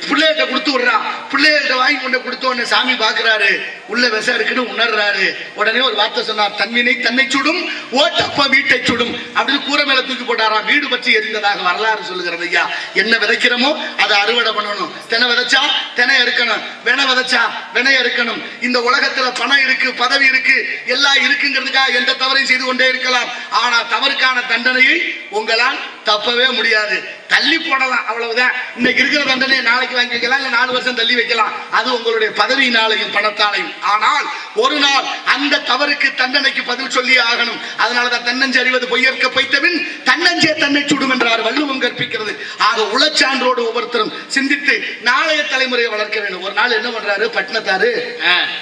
பிள்ளைகிட்ட கொடுத்து விடுறான். பிள்ளைகிட்ட வாங்கி கொண்டு கொடுத்தோன்னு சாமி பாக்குறாரு, உள்ள விஷம் இருக்குன்னு உணர்றாரு. உடனே ஒரு வார்த்தை சொன்னார், தன்வினை தன்னை சுடும் ஓட்டப்ப வீட்டை சுடும் அப்படின்னு கூரை மேல தூக்கி போட்டாராம். வீடு பற்றி எரிந்ததாக வரலாறு சொல்லுகிறது. ஐயா, என்ன விதைக்கிறோமோ அதை அறுவடை பண்ணணும். தெனை விதைச்சா தெனை இருக்கணும், வெனை விதைச்சா வெனை இருக்கணும். இந்த உலகத்துல பணம் இருக்கு, பதவி இருக்கு, எல்லாம் இருக்குங்கிறதுக்காக எந்த தவறையும் செய்து கொண்டே இருக்கலாம். ஆனா தவறுக்கான தண்டனையை உங்களால் தப்பவே முடியாது. தள்ளி போடலாம், அவ்வளவுதான். இன்னைக்கு இருக்கிற தண்டனையை நாளைக்கு வாங்கி வைக்கலாம், இல்ல 4 வருஷம் தள்ளி வைக்கலாம். அது உங்களுடைய பதவியினாலையும் பணத்தாலையும். ஆனால் ஒரு நாள் அந்த தவறுக்கு தண்டனைக்கு பதில் சொல்லி ஆகணும். அதனாலதான் தன்னஞ்சு அறிவது பொய்யற்க பொய்த்தபின் தன்னஞ்சே தன்னை சுடும் என்றார் வள்ளுவம் கற்பிக்கிறது. ஆக உளச்சான்றோடு ஒவ்வொருத்தரும் சிந்தித்து நாளைய தலைமுறையை வளர்க்க வேண்டும். ஒரு நாள் என்ன பண்றாரு, பட்டினத்தாரு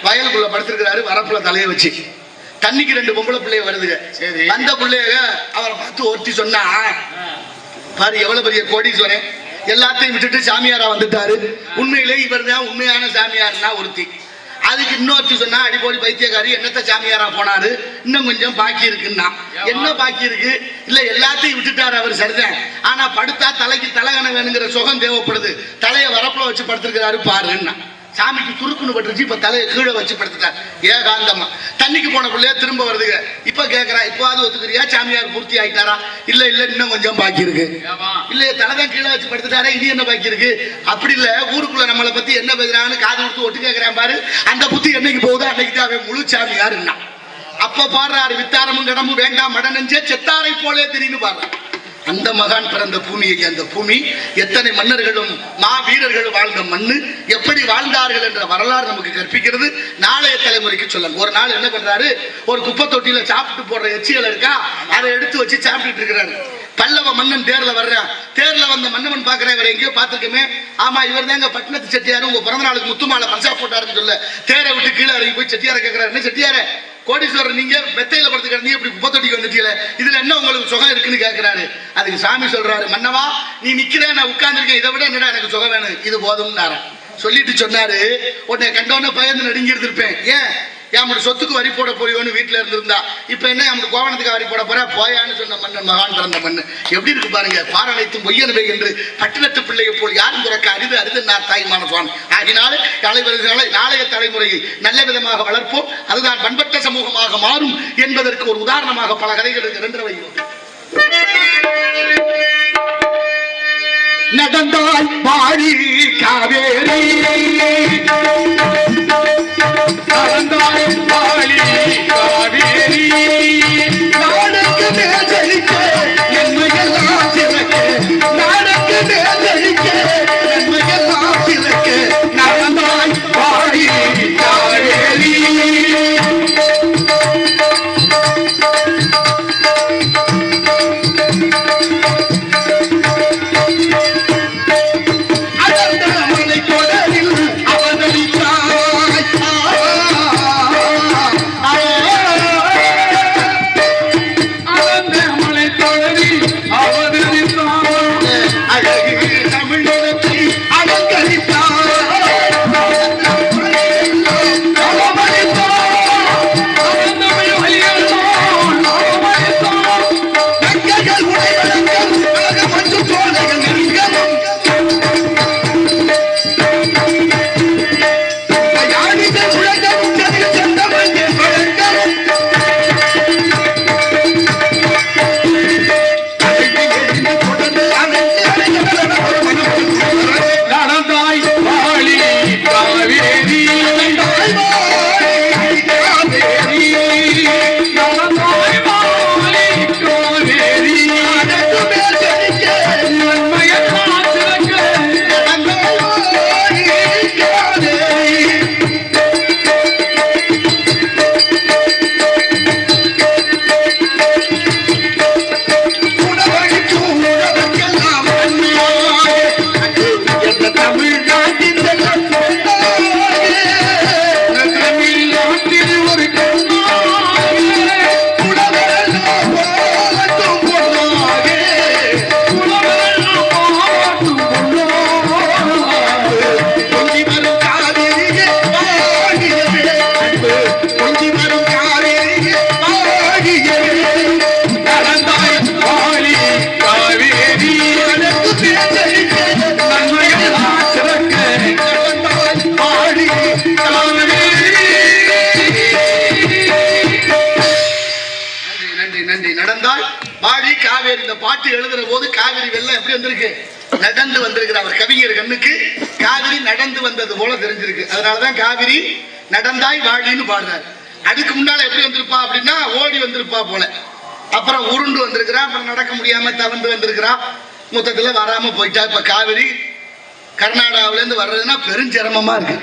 வயலுக்குள்ள படுத்திருக்கிறாரு, வரப்புல தலையை வச்சு. தண்ணிக்கு 2 பொம்பளை பிள்ளைய வருதுங்க. அந்த பிள்ளைய அவரை பார்த்து ஒருத்தி சொன்னா, பாரு எவ்வளவு பெரிய கோடீஸ்வரன், எல்லாத்தையும் விட்டுட்டு சாமியாரா வந்துட்டாரு, உண்மையிலே இவர் தான் உண்மையான சாமியார்னா ஒருத்தி. அதுக்கு இன்னொருத்தி சொன்னா, அடிப்போடி பைத்தியக்காரி, என்னத்த சாமியாரா போனாரு, இன்னும் கொஞ்சம் பாக்கி இருக்குன்னா. என்ன பாக்கி இருக்கு? இல்ல எல்லாத்தையும் விட்டுட்டாரு அவர், சரிதான். ஆனா படுத்தா தலைக்கு தலைகணம் வேணுங்கிற சுகம் தேவைப்படுது, தலையை வரப்புல வச்சு படுத்திருக்கிறாரு பாருன்னா. சாமிக்கு சுருக்குன்னு பட்டுருச்சு, இப்ப தலையை கீழே வச்சு படுத்துட்டார் ஏகாந்தமா. தண்ணிக்கு போன பிள்ளைய திரும்ப வருதுங்க. இப்ப கேட்கிறா, இப்போது ஒத்துக்கிறியா, சாமியார் பூர்த்தி ஆயிட்டாரா? இல்ல இல்ல இன்னும் கொஞ்சம் பாக்கி இருக்கு. இல்ல தலைதான் கீழே வச்சு படுத்துட்டாரா, இது என்ன பாக்கி இருக்கு? அப்படி இல்ல, ஊருக்குள்ள நம்மளை பத்தி என்ன பேசுறான்னு காது கொடுத்து ஒட்டு கேட்கிறான் பாரு, அந்த புத்தி என்னைக்கு போகுதோ அன்னைக்கு தான் அவன் முழு சாமியாருன்னா. அப்ப பாடுறாரு, வித்தாரமும் கடமும் வேண்டாம் மடனஞ்சே செத்தாரை போலே திடீர்னு பாடுறாரு. அந்த மகான் பிறந்த பூமியை, அந்த பூமி எத்தனை மன்னர்களும் மா வீரர்கள் வாழ்ந்த மண்ணு, எப்படி வாழ்ந்தார்கள் என்ற வரலாறு நமக்கு கற்பிக்கிறது. நாளைய தலைமுறைக்கு சொல்லலாம். ஒரு நாள் என்ன பண்றாரு, ஒரு குப்பை தொட்டியில சாப்பிட்டு போடுற எச்சியல் இருக்கா, அதை எடுத்து வச்சு சாப்பிட்டு இருக்கிறாரு. பல்லவ மன்னன் தேர்ல வர்றான். தேர்ல வந்த மன்னவன் பாக்குற, இவர் எங்கேயோ பாத்துருக்கமே, ஆமா இவர் தாங்க பட்டினத்து செட்டியாரு, உங்க பிறந்த நாளுக்கு முத்துமாலை பரிசா போட்டாருன்னு சொல்ல தேரை விட்டு கீழே இறங்கி போய் செட்டியார கேட்கிறாரு, என்ன செட்டியார கோடீஸ்வரர், நீங்க மெத்தையில படுத்து கிடந்தீங்க, இப்படி குப்பை தொட்டிக்கு வந்துட்டீங்க, இதுல என்ன உங்களுக்கு சுகம் இருக்குன்னு கேட்கிறாரு. அதுக்கு சாமி சொல்றாரு, மன்னவா நீ நிக்கிற, நான் உட்கார்ந்துருக்கேன், இதை விட என்னடா எனக்கு சுகம் வேணும், இது போதும் சொல்லிட்டு சொன்னாரு. உன்னை கண்டோன்னு பயந்து நடுங்கி இருந்திருப்பேன். ஏன் என் சொத்துக்கு வரி போட போறியோன்னு வீட்டுல இருந்திருந்தா, இப்ப என்ன என் கோவணத்துக்கு வரி போட போற போயான்னு சொன்ன மன்னன் மகான் பிறந்த மண்ணு. எப்படி இருக்கு பாருங்க. பாரனைத்தும் பொய்யனவை என்று பட்டினத்து பிள்ளையை போல் யாரும் துறக்க அரிது அரிது நான் தாய்மான சுவாமி. ஆகினால நாளைய தலைமுறையை நல்ல விதமாக வளர்ப்போம், அதுதான் பண்பட்ட சமூகமாக மாறும் என்பதற்கு ஒரு உதாரணமாக பல கதைகளுக்கு இரண்டரை நடந்தாய் வாழி காவேரி, நடந்தாய் வாழி காவேரி, நாடுக்கு மேலிக்க நன்மையெல்லாம் சிறக்க, நாடுக்கு மேலிக்க நன்மையெல்லாம் சிறக்க, நடந்தாய் வாழி காவேரி. பாட்டு எழுதுற போது காவிரி வெள்ளம் எப்படி வந்திருக்கு? நடந்து வந்திருக்கிற அவர் கவிஞர் கண்ணுக்கு காவிரி நடந்து வந்தது போல தெரிஞ்சிருக்கு. அதனாலதான் காவிரி நடந்தாய் வாழின்னு பாடுறாரு. அதுக்கு முன்னால எப்படி வந்திருப்பா அப்படின்னா ஓடி வந்திருப்பா போல, அப்புறம் உருண்டு வந்திருக்கிறா, அப்புறம் நடக்க முடியாம தவந்து வந்திருக்கிறா, மொத்தத்துல வராம போயிட்டா. இப்ப காவிரி கர்நாடகாவில இருந்து வர்றதுன்னா பெருஞ்சிரமமா இருக்கு.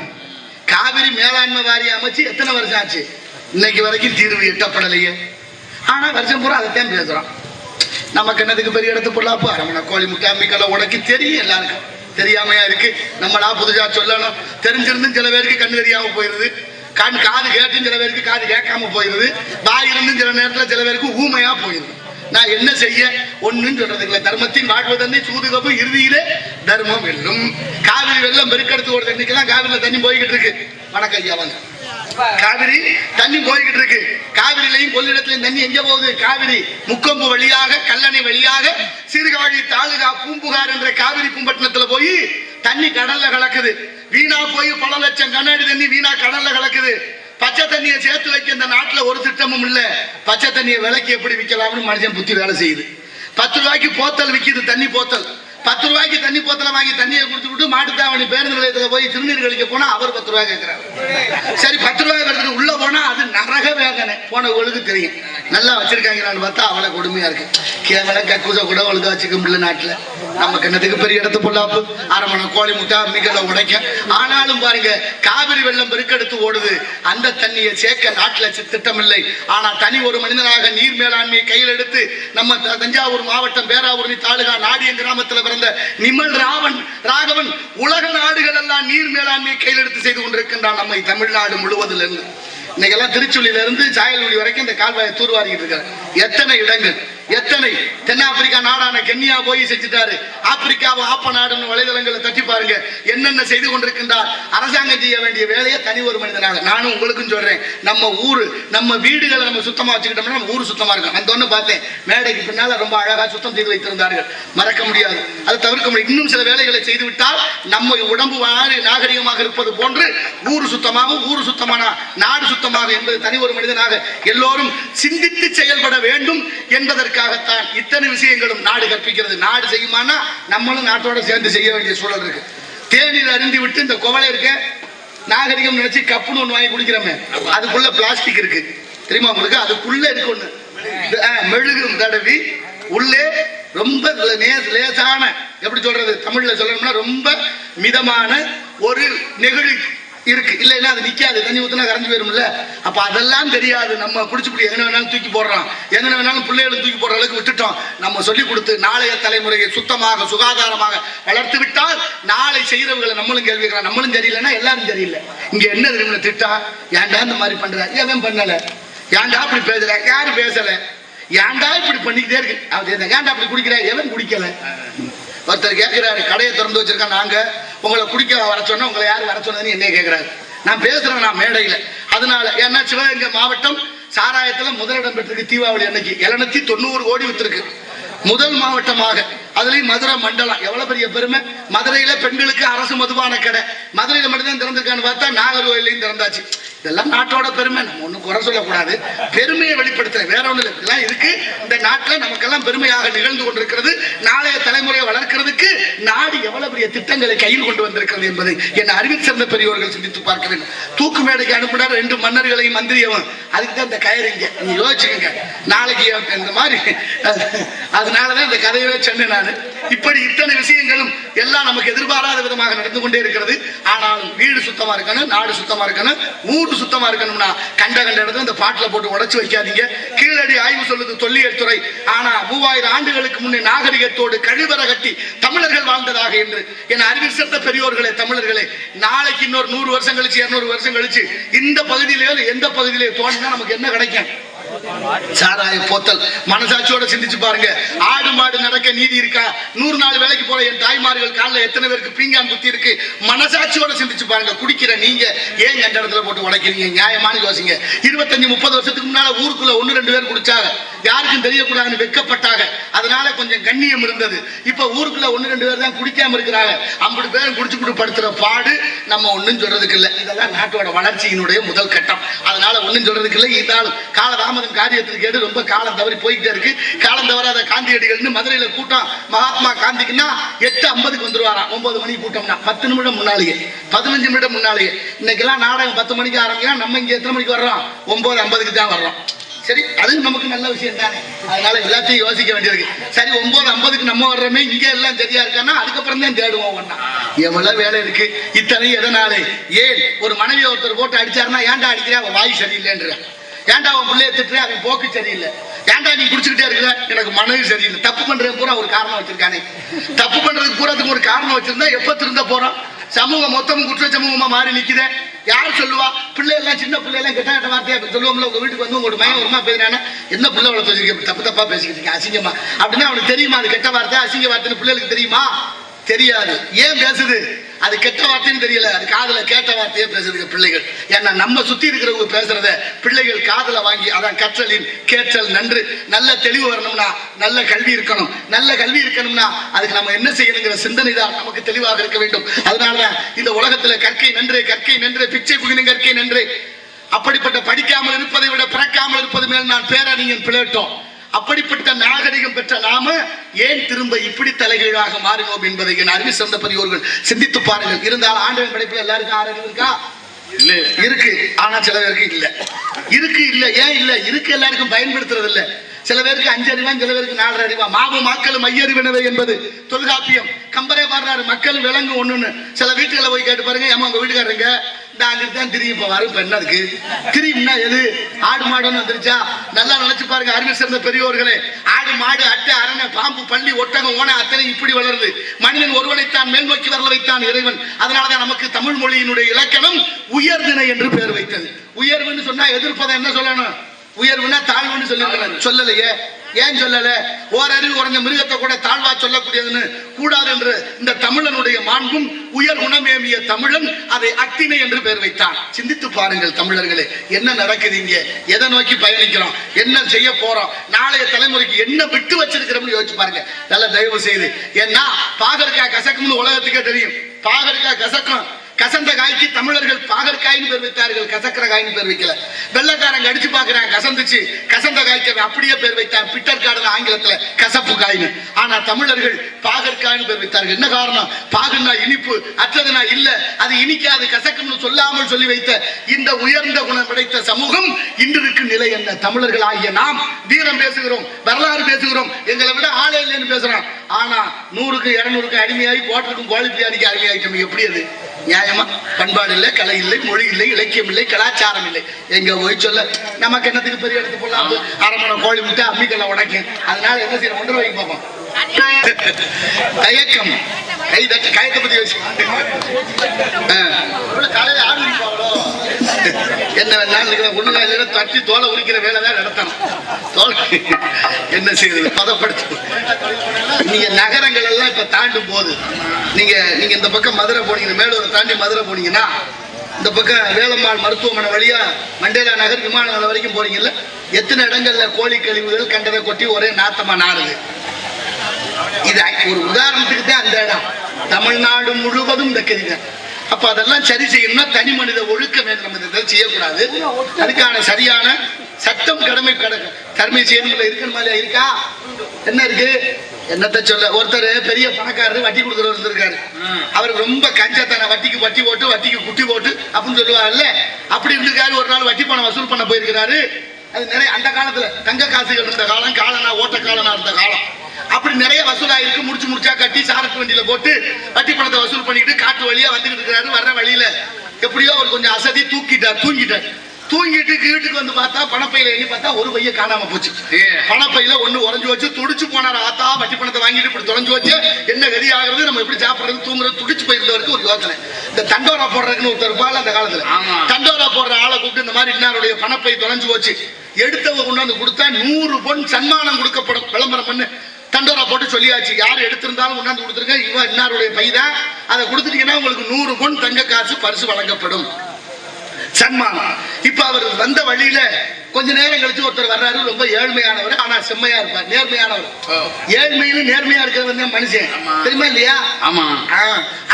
காவிரி மேலாண்மை வாரியம் அமைச்சு எத்தனை வருஷம் ஆச்சு? இன்னைக்கு வரைக்கும் தீர்வு எட்டப்படலையே. ஆனா வருஷம் பூரா அதைத்தான் பேசுறோம். நமக்கு என்னதுக்கு பெரிய இடத்து பொருளாப்போ அரமணை கோழி முட்டை அம்மிக்கெல்லாம் உனக்கு தெரியும், எல்லாருக்கும் தெரியாமையா இருக்கு. நம்மளா புதுசா சொல்லணும். தெரிஞ்சிருந்தும் சில பேருக்கு கண்ணு தெரியாம போயிருது, காது கேட்டும் சில பேருக்கு காது கேட்காம போயிருது, வாய் இருந்தும் சில நேரத்தில் சில பேருக்கு ஊமையா போயிருது. நான் என்ன செய்ய ஒண்ணுன்னு சொல்றதுக்குள்ள தர்மத்தின் வாழ்வதன்னை சூதுகப்பு இறுதியிலே தர்மம் வெல்லும். காவிரி வெள்ளம் பெருக்கெடுத்து ஓடுது. இன்னைக்கெல்லாம் காவிரியில தண்ணி போய்கிட்டு இருக்கு. வணக்கம் ஐயா வாங்க. காவிரி தண்ணி போய்கிட்டு இருக்கு. காவிரியிலையும் கொள்ளிடத்திலையும் தண்ணி எங்க போகுது? காவிரி முக்கொம்பு வழியாக கல்லணை வழியாக சீர்காழி தாலுகா பூம்புகார் என்ற காவிரி பூம்பட்டினத்துல போய் தண்ணி கடல்ல கலக்குது. வீணா போய் பல லட்சம் கண்ணாடி தண்ணி வீணா கடல்ல கலக்குது. பச்சை தண்ணியை சேர்த்து வைக்க இந்த நாட்டுல ஒரு திட்டமும் இல்ல. பச்சை தண்ணியை விலைக்கு எப்படி விற்கலாம்னு மனுஷன் புத்தி வேலை செய்யுது. 10 ரூபாய்க்கு போத்தல் விற்கிது, தண்ணி போத்தல். 10 ரூபாய்க்கு தண்ணி போத்தலை வாங்கி தண்ணியை குடிச்சு விட்டு மாட்டுத்தாவணி பேருந்து நிலையத்தில் போய் திருநீர் கழிக்க போனா அவர் 10 ரூபாய் கேட்கிறார். சரி 10 ரூபாய் எடுத்துட்டு உள்ள போனா அது நரக வேதனை. போனவங்களுக்கு தெரியும். நல்லா வச்சிருக்காங்களான்னு பார்த்தா அவளை கொடுமையா இருக்கு. கேவல கக்கூச கூட ஒழுங்கா வச்சுக்க முடியல நாட்டுல. நமக்கு என்னத்துக்கு பெரிய இடத்து பொல்லாப்பு, அரமணை கோழி முட்டை அம்மிகளை உடைக்க. ஆனாலும் பாருங்க, காவிரி வெள்ளம் பெருக்கெடுத்து ஓடுது. அந்த தண்ணியை சேர்க்க நாட்டுல திட்டம் இல்லை. ஆனா தனி ஒரு மனிதனாக நீர் மேலாண்மையை கையில் எடுத்து நம்ம தஞ்சாவூர் மாவட்டம் பேராவூரணி தாலுகா நாடியம் கிராமத்தில் பிறந்த நிமல் ராகவன் உலக நாடுகள் எல்லாம் நீர் மேலாண்மையை கையில் எடுத்து செய்து கொண்டிருக்கின்றான். நம்ம தமிழ்நாடு முழுவதில் இருந்து இன்னைக்கெல்லாம் திருச்சுள்ளியில இருந்து சாயல்குடி வரைக்கும் இந்த கால்வாயை தூர்வாரிக்கிட்டு இருக்காரு. எத்தனை இடங்கள், எத்தனை தென்னாப்பிரிக்கா நாடான கென்யா போய் செஞ்சுட்டாரு. ஆப்பிரிக்காவை ஆப்ப நாடுன்னு வலைதளங்களை தட்டி பாருங்க. என்னென்ன செய்து கொண்டிருக்கின்றார். அரசாங்கம் செய்ய வேண்டிய வேலையை தனி ஒரு மனிதனாக நானும் உங்களுக்கும் சொல்றேன். நம்ம ஊரு நம்ம வீடுகளை நம்ம சுத்தமா வச்சுக்கிட்டோம்னா நம்ம ஊர் சுத்தமா இருக்கும். அந்த ஒண்ணு பார்த்தேன், மேடைக்கு பின்னால ரொம்ப அழகா சுத்தம் செய்து வைத்திருந்தார்கள். மறக்க முடியாது, அதை தவிர்க்க முடியும். இன்னும் சில வேலைகளை செய்து விட்டால் நம்ம உடம்பு நாகரிகமாக இருப்பது போன்று ஊர் சுத்தமாக, ஊர் சுத்தமான நாடு சுத்தமாக என்பது தனி ஒரு மனிதனாக எல்லோரும் சிந்தித்து செயல்பட வேண்டும் என்பதற்காகத்தான் இத்தனை விஷயங்களும் நாடு கற்பிக்கிறது. நாடு செய்யுமானா நம்மளும் நாட்டோட சேர்ந்து செய்ய வேண்டிய சூழல் இருக்கு. தேநீர் அருந்தி விட்டு இந்த குவளை இருக்க நாகரிகம் நினைச்சு கப்புன்னு ஒண்ணு வாங்கி குடிக்கிறோமே, அதுக்குள்ள பிளாஸ்டிக் இருக்கு தெரியுமா உங்களுக்கு? அதுக்குள்ள இருக்கு ஒண்ணு மெழுகும் தடவி உள்ளே ரொம்ப லேசான, எப்படி சொல்றது தமிழ்ல சொல்லணும்னா ரொம்ப மிதமான ஒரு நெகிழி இருக்கு. இல்லைன்னா அது நிக்காது, தண்ணி ஊத்தினா கரைஞ்சு போயிரும்ல. அப்ப அதெல்லாம் தெரியாது. நம்ம குடிச்சுப்படி எங்க வேணாலும் தூக்கி போடுறோம், எங்க வேணாலும் பிள்ளைகளும் தூக்கி போடுற அளவுக்கு விட்டுட்டோம். நம்ம சொல்லி கொடுத்து நாளைய தலைமுறையை சுத்தமாக சுகாதாரமாக வளர்த்து விட்டால் நாளை செய்யறவங்களை நம்மளும் கேள்வி கேட்கலாம். நம்மளும் சரியில்லைன்னா எல்லாரும் சரியில்லை. இங்க என்ன தெரியுமா திட்டம்? ஏன்டா இந்த மாதிரி பண்ற, ஏன் பண்ணல, ஏன்டா அப்படி பேசுற, யாரு பேசல, ஏன்டா இப்படி பண்ணிக்கிட்டே இருக்கு, ஏன்டா அப்படி குடிக்கிற, எவன் குடிக்கல. ஒருத்தர் கேட்கிறாரு, கடையை திறந்து வச்சிருக்கேன், நாங்க உங்களை குடிக்க வர சொன்னா உங்களை யாரு வர சொன்னதுன்னு என்ன கேட்கிறாரு. நான் பேசுறேன் நான் மேடையில. அதனால ஏன்னா சிவகங்கை மாவட்டம் சாராயத்துல முதலிடம் பெற்றிருக்கு. தீபாவளி அன்னைக்கு 790 கோடி வித்திருக்கு. முதல் மாவட்டமாக, அதுலயும் மதுரை மண்டலம். எவ்வளவு பெரிய பெருமை. மதுரையில பெண்களுக்கு அரசு மதுபான கடை மதுரையில மட்டும்தான் திறந்திருக்கான்னு பார்த்தா நாகர்கோயிலையும் திறந்தாச்சு. இதெல்லாம் நாட்டோட பெருமை. நம்ம ஒன்றும் குறை சொல்லக்கூடாது, பெருமையை வெளிப்படுத்துறேன், வேற ஒன்றும் இல்லை. இதெல்லாம் இருக்கு இந்த நாட்டில், நமக்கெல்லாம் பெருமையாக நிகழ்ந்து கொண்டிருக்கிறது. நாளைய தலைமுறையை வளர்க்கிறதுக்கு நாடு எவ்வளவு பெரிய திட்டங்களை கையில் கொண்டு வந்திருக்கிறது என்பதை என் அறிவில் சிறந்த பெரியவர்கள் சிந்தித்து பார்க்க வேண்டும். தூக்கு மேடைக்கு அனுப்பினார் 2 மன்னர்களையும் மந்திரியவன். அதுக்கு தான் இந்த கயிறுங்க, நீங்க யோசிச்சுக்கோங்க நாளைக்கு இந்த மாதிரி. அதனாலதான் இந்த கதையவே சொன்னேன் நான். இப்படி இத்தனை விஷயங்களும் எல்லாம் நமக்கு எதிர்பாராத விதமாக நடந்து கொண்டே இருக்கிறது. ஆனாலும் வீடு சுத்தமா இருக்கணும், நாடு சுத்தமா இருக்கணும், ஊர் சுத்தமா இருக்கணும்னா கண்ட இடத்துல இந்த பாட்டில போட்டு உடைச்சு வைக்காதீங்க. கீழடி ஆய்வு சொல்லுது தொல்லியல் துறை. ஆனா 3000 ஆண்டுகளுக்கு முன்னே நாகரிகத்தோடு கழிவற கட்டி தமிழர்கள் வாழ்ந்ததாக என்று என் அறிவில் சிறந்த பெரியோர்களே, தமிழர்களே, நாளைக்கு இன்னொரு 100 வருஷம் கழிச்சு 200 வருஷம் கழிச்சு இந்த பகுதியிலே எந்த பகுதியிலே தோன்றினா நமக்கு என்ன கிடைக்கும்? சாராய போத்தல். மனசாட்சியோட சிந்திச்சு பாருங்க. ஆடு மாடு நடக்க நீதி இருக்கா? 100 நாள் வேலைக்கு போற என் தாய்மார்கள் காலில் எத்தனை பேருக்கு பீங்கான் குத்தி இருக்கு? மனசாட்சியோட சிந்திச்சு பாருங்க. குடிக்கிற நீங்க ஏன் கண்ட இடத்துல போட்டு உடைக்கிறீங்க? நியாயமான யோசிங்க. 25-30 வருஷத்துக்கு முன்னால ஊருக்குள்ள 1-2 பேர் குடிச்சாங்க, யாருக்கும் தெரியக்கூடாதுன்னு வெக்கப்பட்டாங்க. அதனால கொஞ்சம் கண்ணியம் இருந்தது. இப்ப ஊருக்குள்ள 1-2 பேர் தான் குடிக்காம இருக்கிறாங்க. 50 பேரும் குடிச்சு படுத்துற பாடு நம்ம ஒன்னும் சொல்றதுக்கு இல்லை. இதெல்லாம் நாட்டோட வளர்ச்சியினுடைய முதல் கட்டம். அதனால ஒன்னும் சொல்றதுக்கு இல்லை. இருந்தாலும் காலதாமதம் தாமதம் காரியத்திற்கு கேட்டு ரொம்ப காலம் தவறி போய்கிட்டே இருக்கு. காலம் தவறாத காந்தியடிகள்னு மதுரையில கூட்டம் மகாத்மா காந்திக்குன்னா 8:50 வந்துருவாராம். 9 மணிக்கு கூட்டம்னா 10 நிமிடம் முன்னாலேயே 15 நிமிடம் முன்னாலேயே. இன்னைக்கெல்லாம் நாடகம் 10 மணிக்கு ஆரம்பிக்கிறோம். நம்ம இங்க எத்தனை மணிக்கு வர்றோம்? 9:50 தான் வர்றோம். சரி, அது நமக்கு நல்ல விஷயம் தானே. அதனால எல்லாத்தையும் யோசிக்க வேண்டியிருக்கு. சரி, 9:50 நம்ம வர்றோமே, இங்க எல்லாம் சரியா இருக்கான்னா அதுக்கப்புறம் தான் தேடுவோம். ஒண்ணா எவ்வளவு வேலை இருக்கு. இத்தனை எதனாலே? ஏன் ஒரு மனைவி ஒருத்தர் போட்டு அடிச்சாருன்னா ஏன்டா அடிக்கிறேன், அவன் வாய் சரியில்லைன்ற. ஏன்டா அவன் பிள்ளைய திட்டுறேன், அவன் போக்கு சரியில்லை. ஏன்டா நீ குடிச்சுக்கிட்டே இருக்கிற, எனக்கு மனைவி சரியில்லை. தப்பு பண்றது பூரா ஒரு காரணம் வச்சிருக்கானே. தப்பு பண்றதுக்கு பூராத்துக்கு ஒரு காரணம் வச்சிருந்தா எப்ப திருந்த போறோம்? சமூகம் மொத்தமும் குற்ற சமூகமா மாறி நிக்குதே. யார் சொல்லுவா? பிள்ளை எல்லாம் சின்ன பிள்ளை எல்லாம் கெட்ட கெட்ட வார்த்தையா சொல்லுவோம்ல. உங்க வீட்டுக்கு வந்து உங்களோட மயம் ஒருமா பேசுறானா, என்ன பிள்ளை அவ்வளவு பேசிக்க தப்பு தப்பா பேசிக்கிட்டு இருக்கேன் அசிங்கமா அப்படின்னா அவனுக்கு தெரியுமா அது கெட்ட வார்த்தை அசிங்க வார்த்தைன்னு? பிள்ளைகளுக்கு தெரியுமா? தெரியாது. ஏன் பேசுது? அது கெட்ட வார்த்தைன்னு தெரியல, அது காதுல கேட்ட வார்த்தையே பேசுறதுக்கு பிள்ளைகள். ஏன்னா நம்ம சுத்தி இருக்கிறவங்க பேசுறத பிள்ளைகள் காதுல வாங்கி, அதான் கற்றலின் கேட்டல் நன்று. நல்ல தெளிவு வரணும்னா நல்ல கல்வி இருக்கணும். நல்ல கல்வி இருக்கணும்னா அதுக்கு நம்ம என்ன செய்யணுங்கிற சிந்தனை தான் நமக்கு தெளிவாக இருக்க வேண்டும். அதனாலதான் இந்த உலகத்துல கற்கை நன்று, கற்கை நன்று, பிச்சை புகினும் கற்கை நன்று. அப்படிப்பட்ட படிக்காமல் இருப்பதை விட பிறக்காமல் இருப்பது மேல் நான் பேரறிஞன் பிளேட்டோ. அப்படிப்பட்ட நாகரிகம் பெற்ற நாம ஏன் திரும்ப இப்படி தலைகீழாக மாறினோம் என்பதை என் அறிவு சிறந்த பெரியோர்கள் சிந்தித்து பாருங்கள். இருந்தாலும் ஆண்டவன் படைப்புல எல்லாருக்கும் ஆறறிவு இருக்கா? இல்ல, இருக்கு. ஆனா சில பேருக்கு இல்ல. இருக்கு இல்ல. ஏன் இல்ல? இருக்கு, எல்லாருக்கும் பயன்படுத்துறது இல்ல. சில பேருக்கு 5 அறிவா, சில பேருக்கு 4 அறிவா. மாவும் மக்களும் மையறிவினவை என்பது தொல்காப்பியம். கம்பரே பாடுறாரு, மக்கள் விலங்கு ஒண்ணுன்னு. சில வீட்டுகளை போய் கேட்டு பாருங்க, ஏமா உங்க வீட்டுக்காரங்க தான் திரியும். இப்ப வரும் என்ன இருக்கு திரியும்னா எது? ஆடு மாடுன்னு வந்துருச்சா? நல்லா நினைச்சு பாருங்க அறிவு சிறந்த பெரியோர்களே. ஆடு மாடு அட்டை அரணை பாம்பு பள்ளி ஒட்டகம் ஓன அத்தனை இப்படி வளருது. மனிதன் ஒருவனைத்தான் மேல் நோக்கி வரல வைத்தான் இறைவன். அதனாலதான் நமக்கு தமிழ் மொழியினுடைய இலக்கணம் உயர்திணை என்று பெயர் வைத்தது. உயர்வுன்னு சொன்னா எதிர்ப்பதை என்ன சொல்லணும்? உயர்வுனா தாழ்வுன்னு சொல்லலையே. ஏன் சொல்லல? ஓரறிவு குறைஞ்ச மிருகத்தை கூட தாழ்வா சொல்லக்கூடியதுன்னு கூடாது என்று இந்த தமிழனுடைய மாண்பும் உயர் குணமேமிய தமிழன் அதை அக்தினை என்று பெயர் வைத்தான். சிந்தித்து பாருங்கள் தமிழர்களே, என்ன நடக்குது இங்க? எதை நோக்கி பயணிக்கிறோம்? என்ன செய்ய போறோம்? நாளைய தலைமுறைக்கு என்ன விட்டு வச்சிருக்கிறோம்னு யோசிச்சு பாருங்க நல்ல தயவு செய்து. ஏன்னா பாகற்காய் கசக்கும்னு உலகத்துக்கே தெரியும். பாகற்காய் கசக்கும். கசந்த காய்க்கு தமிழர்கள் பாகற்காய்னு பேர் வைத்தார்கள், கசக்கிற காய்னு பேர் வைக்கல. வெள்ளக்காரங்க அடிச்சு பாக்குறாங்க, கசந்துச்சு. கசந்த காய்க்கு அப்படியே பேர் வைத்தாங்க, பிட்டர் கார்டு ஆங்கிலத்துல கசப்பு காய்னு. ஆனா தமிழர்கள் பாகற்காய்னு பேர் வைத்தார்கள். என்ன காரணம்? பாகுன்னா இனிப்பு, அற்றதுனா இல்ல, அது இனிக்காது, கசக்கும்னு சொல்லாமல் சொல்லி வைத்த இந்த உயர்ந்த குணம் படைத்த சமூகம் இன்றிருக்கு நிலை என்ன? தமிழர்கள் ஆகிய நாம் வீரம் பேசுகிறோம், வரலாறு பேசுகிறோம், எங்களை விட ஆளே இல்லைன்னு பேசுறோம். ஆனா 100க்கு 200க்கு அடிமையாகி கோட்டருக்கும் கோழி பிரியாணிக்கு அடிமையாகிட்டோம். எப்படி அது நியாயமா? பண்பாடு இல்லை, கலை இல்லை, மொழி இல்லை, இலக்கியம் இல்லை, கலாச்சாரம் இல்லை. எங்க போய் சொல்ல நமக்கு என்னத்துக்கு பெரிய இடத்து போடலாம்? அரமணை கோழி விட்டு அம்மிக்கல்ல உடைக்கும். அதனால என்ன செய்யணும்? 1 ரூபாய்க்கு பார்ப்போம். தயக்கம் கயத்தை பத்தி யோசி. காலையில ஆடு என்ன வேணாலும் ஒண்ணு தட்டி தோலை உரிக்கிற வேலை தான் நடத்தணும். தோல் என்ன செய்யறது? பதப்படுத்து. நீங்க நகரங்கள் எல்லாம் இப்ப தாண்டும் போது நீங்க இந்த பக்கம் மதுரை போனீங்கன்னா, மேலூரை தாண்டி மதுரை போனீங்கன்னா, இந்த பக்கம் வேலம்மாள் மருத்துவமனை வழியா மண்டேலா நகர் விமான நிலையம் வரைக்கும் போறீங்கல்ல, எத்தனை இடங்கள்ல கோழி கழிவுகள் கண்டதை கொட்டி ஒரே நாத்தமா நாடுது. இது ஒரு உதாரணத்துக்கு தான் அந்த இடம். தமிழ்நாடு முழுவதும் இந்த கதிதான். அப்ப அதெல்லாம் சரி செய்யணும்னா தனி மனித ஒழுக்க வேண்டும். நம்ம இதை செய்யக்கூடாது. அதுக்கான சரியான சட்டம் கடமை கடமை செய்யணும்ல இருக்கணுமா இல்லையா? இருக்கா? என்ன இருக்கு? என்னத்த சொல்ல? ஒருத்தர் பெரிய பணக்காரரு வட்டி கொடுக்குறவர் இருக்காரு. அவருக்கு ரொம்ப கஞ்சத்தன, வட்டிக்கு வட்டி போட்டு வட்டிக்கு குட்டி போட்டு அப்படின்னு சொல்லுவாங்கல்ல, அப்படி இருந்திருக்காரு. ஒரு நாள் வட்டி பணம் வசூல் பண்ண போயிருக்கிறாரு. அது நிறைய அந்த காலத்துல தங்க காசுகள் இருந்த காலம், காலனா ஓட்ட காலனா இருந்த காலம். அப்படி நிறைய வசூலாயிருக்கு. முடிச்சா கட்டி சாரத்து வண்டியில போட்டு வட்டி பணத்தை வசூல் பண்ணிட்டு காட்டு வழியா வந்துகிட்டு இருக்கிறாரு. வர்ற வழியில எப்படியோ அவர் கொஞ்சம் அசதி தூங்கிட்டார். தூங்கிட்டு வீட்டுக்கு வந்து பார்த்தா பணப்பையில எண்ணி பார்த்தா ஒரு பைய காணாம போச்சு. பணப்பையில ஒண்ணு உறைஞ்சு வச்சு துடிச்சு போனார். ஆத்தா வட்டி பணத்தை வாங்கிட்டு இப்படி தொலைஞ்சு வச்சு என்ன கதி ஆகுறது, நம்ம எப்படி சாப்பிடுறது, தூங்குறது, துடிச்சு போயிருந்தவருக்கு ஒரு யோசனை. இந்த தண்டோரா போடுறதுன்னு ஒருத்தர் இருப்பாள் அந்த காலத்துல. தண்டோரா போடுற ஆளை கூப்பிட்டு இந்த மாதிரி இன்னாருடைய பணப்பை தொலைஞ்சு போச்சு, எடுத்தவங்க கொண்டாந்து கொடுத்தா 100 பொன் சன்மானம் கொடுக்கப்படும், விளம்பரம் பண்ணு. தண்டோரா போட்டு சொல்லியாச்சு, யார் எடுத்திருந்தாலும் கொண்டாந்து கொடுத்துருங்க, இவன் இன்னாருடைய பைதான், அதை கொடுத்துட்டீங்கன்னா உங்களுக்கு 100 பொன் தங்க காசு பரிசு வழங்கப்படும், சன்மானம். இப்ப அவர் வந்த வழியில கொஞ்ச நேரம் கழிச்சு ஒருத்தர் வர்றாரு. ரொம்ப ஏழ்மையானவர், ஆனா செம்மையா இருப்பார், நேர்மையானவர். ஏழ்மையிலும் நேர்மையா இருக்கிறது மனுஷன், தெரியுமா இல்லையா? ஆமா.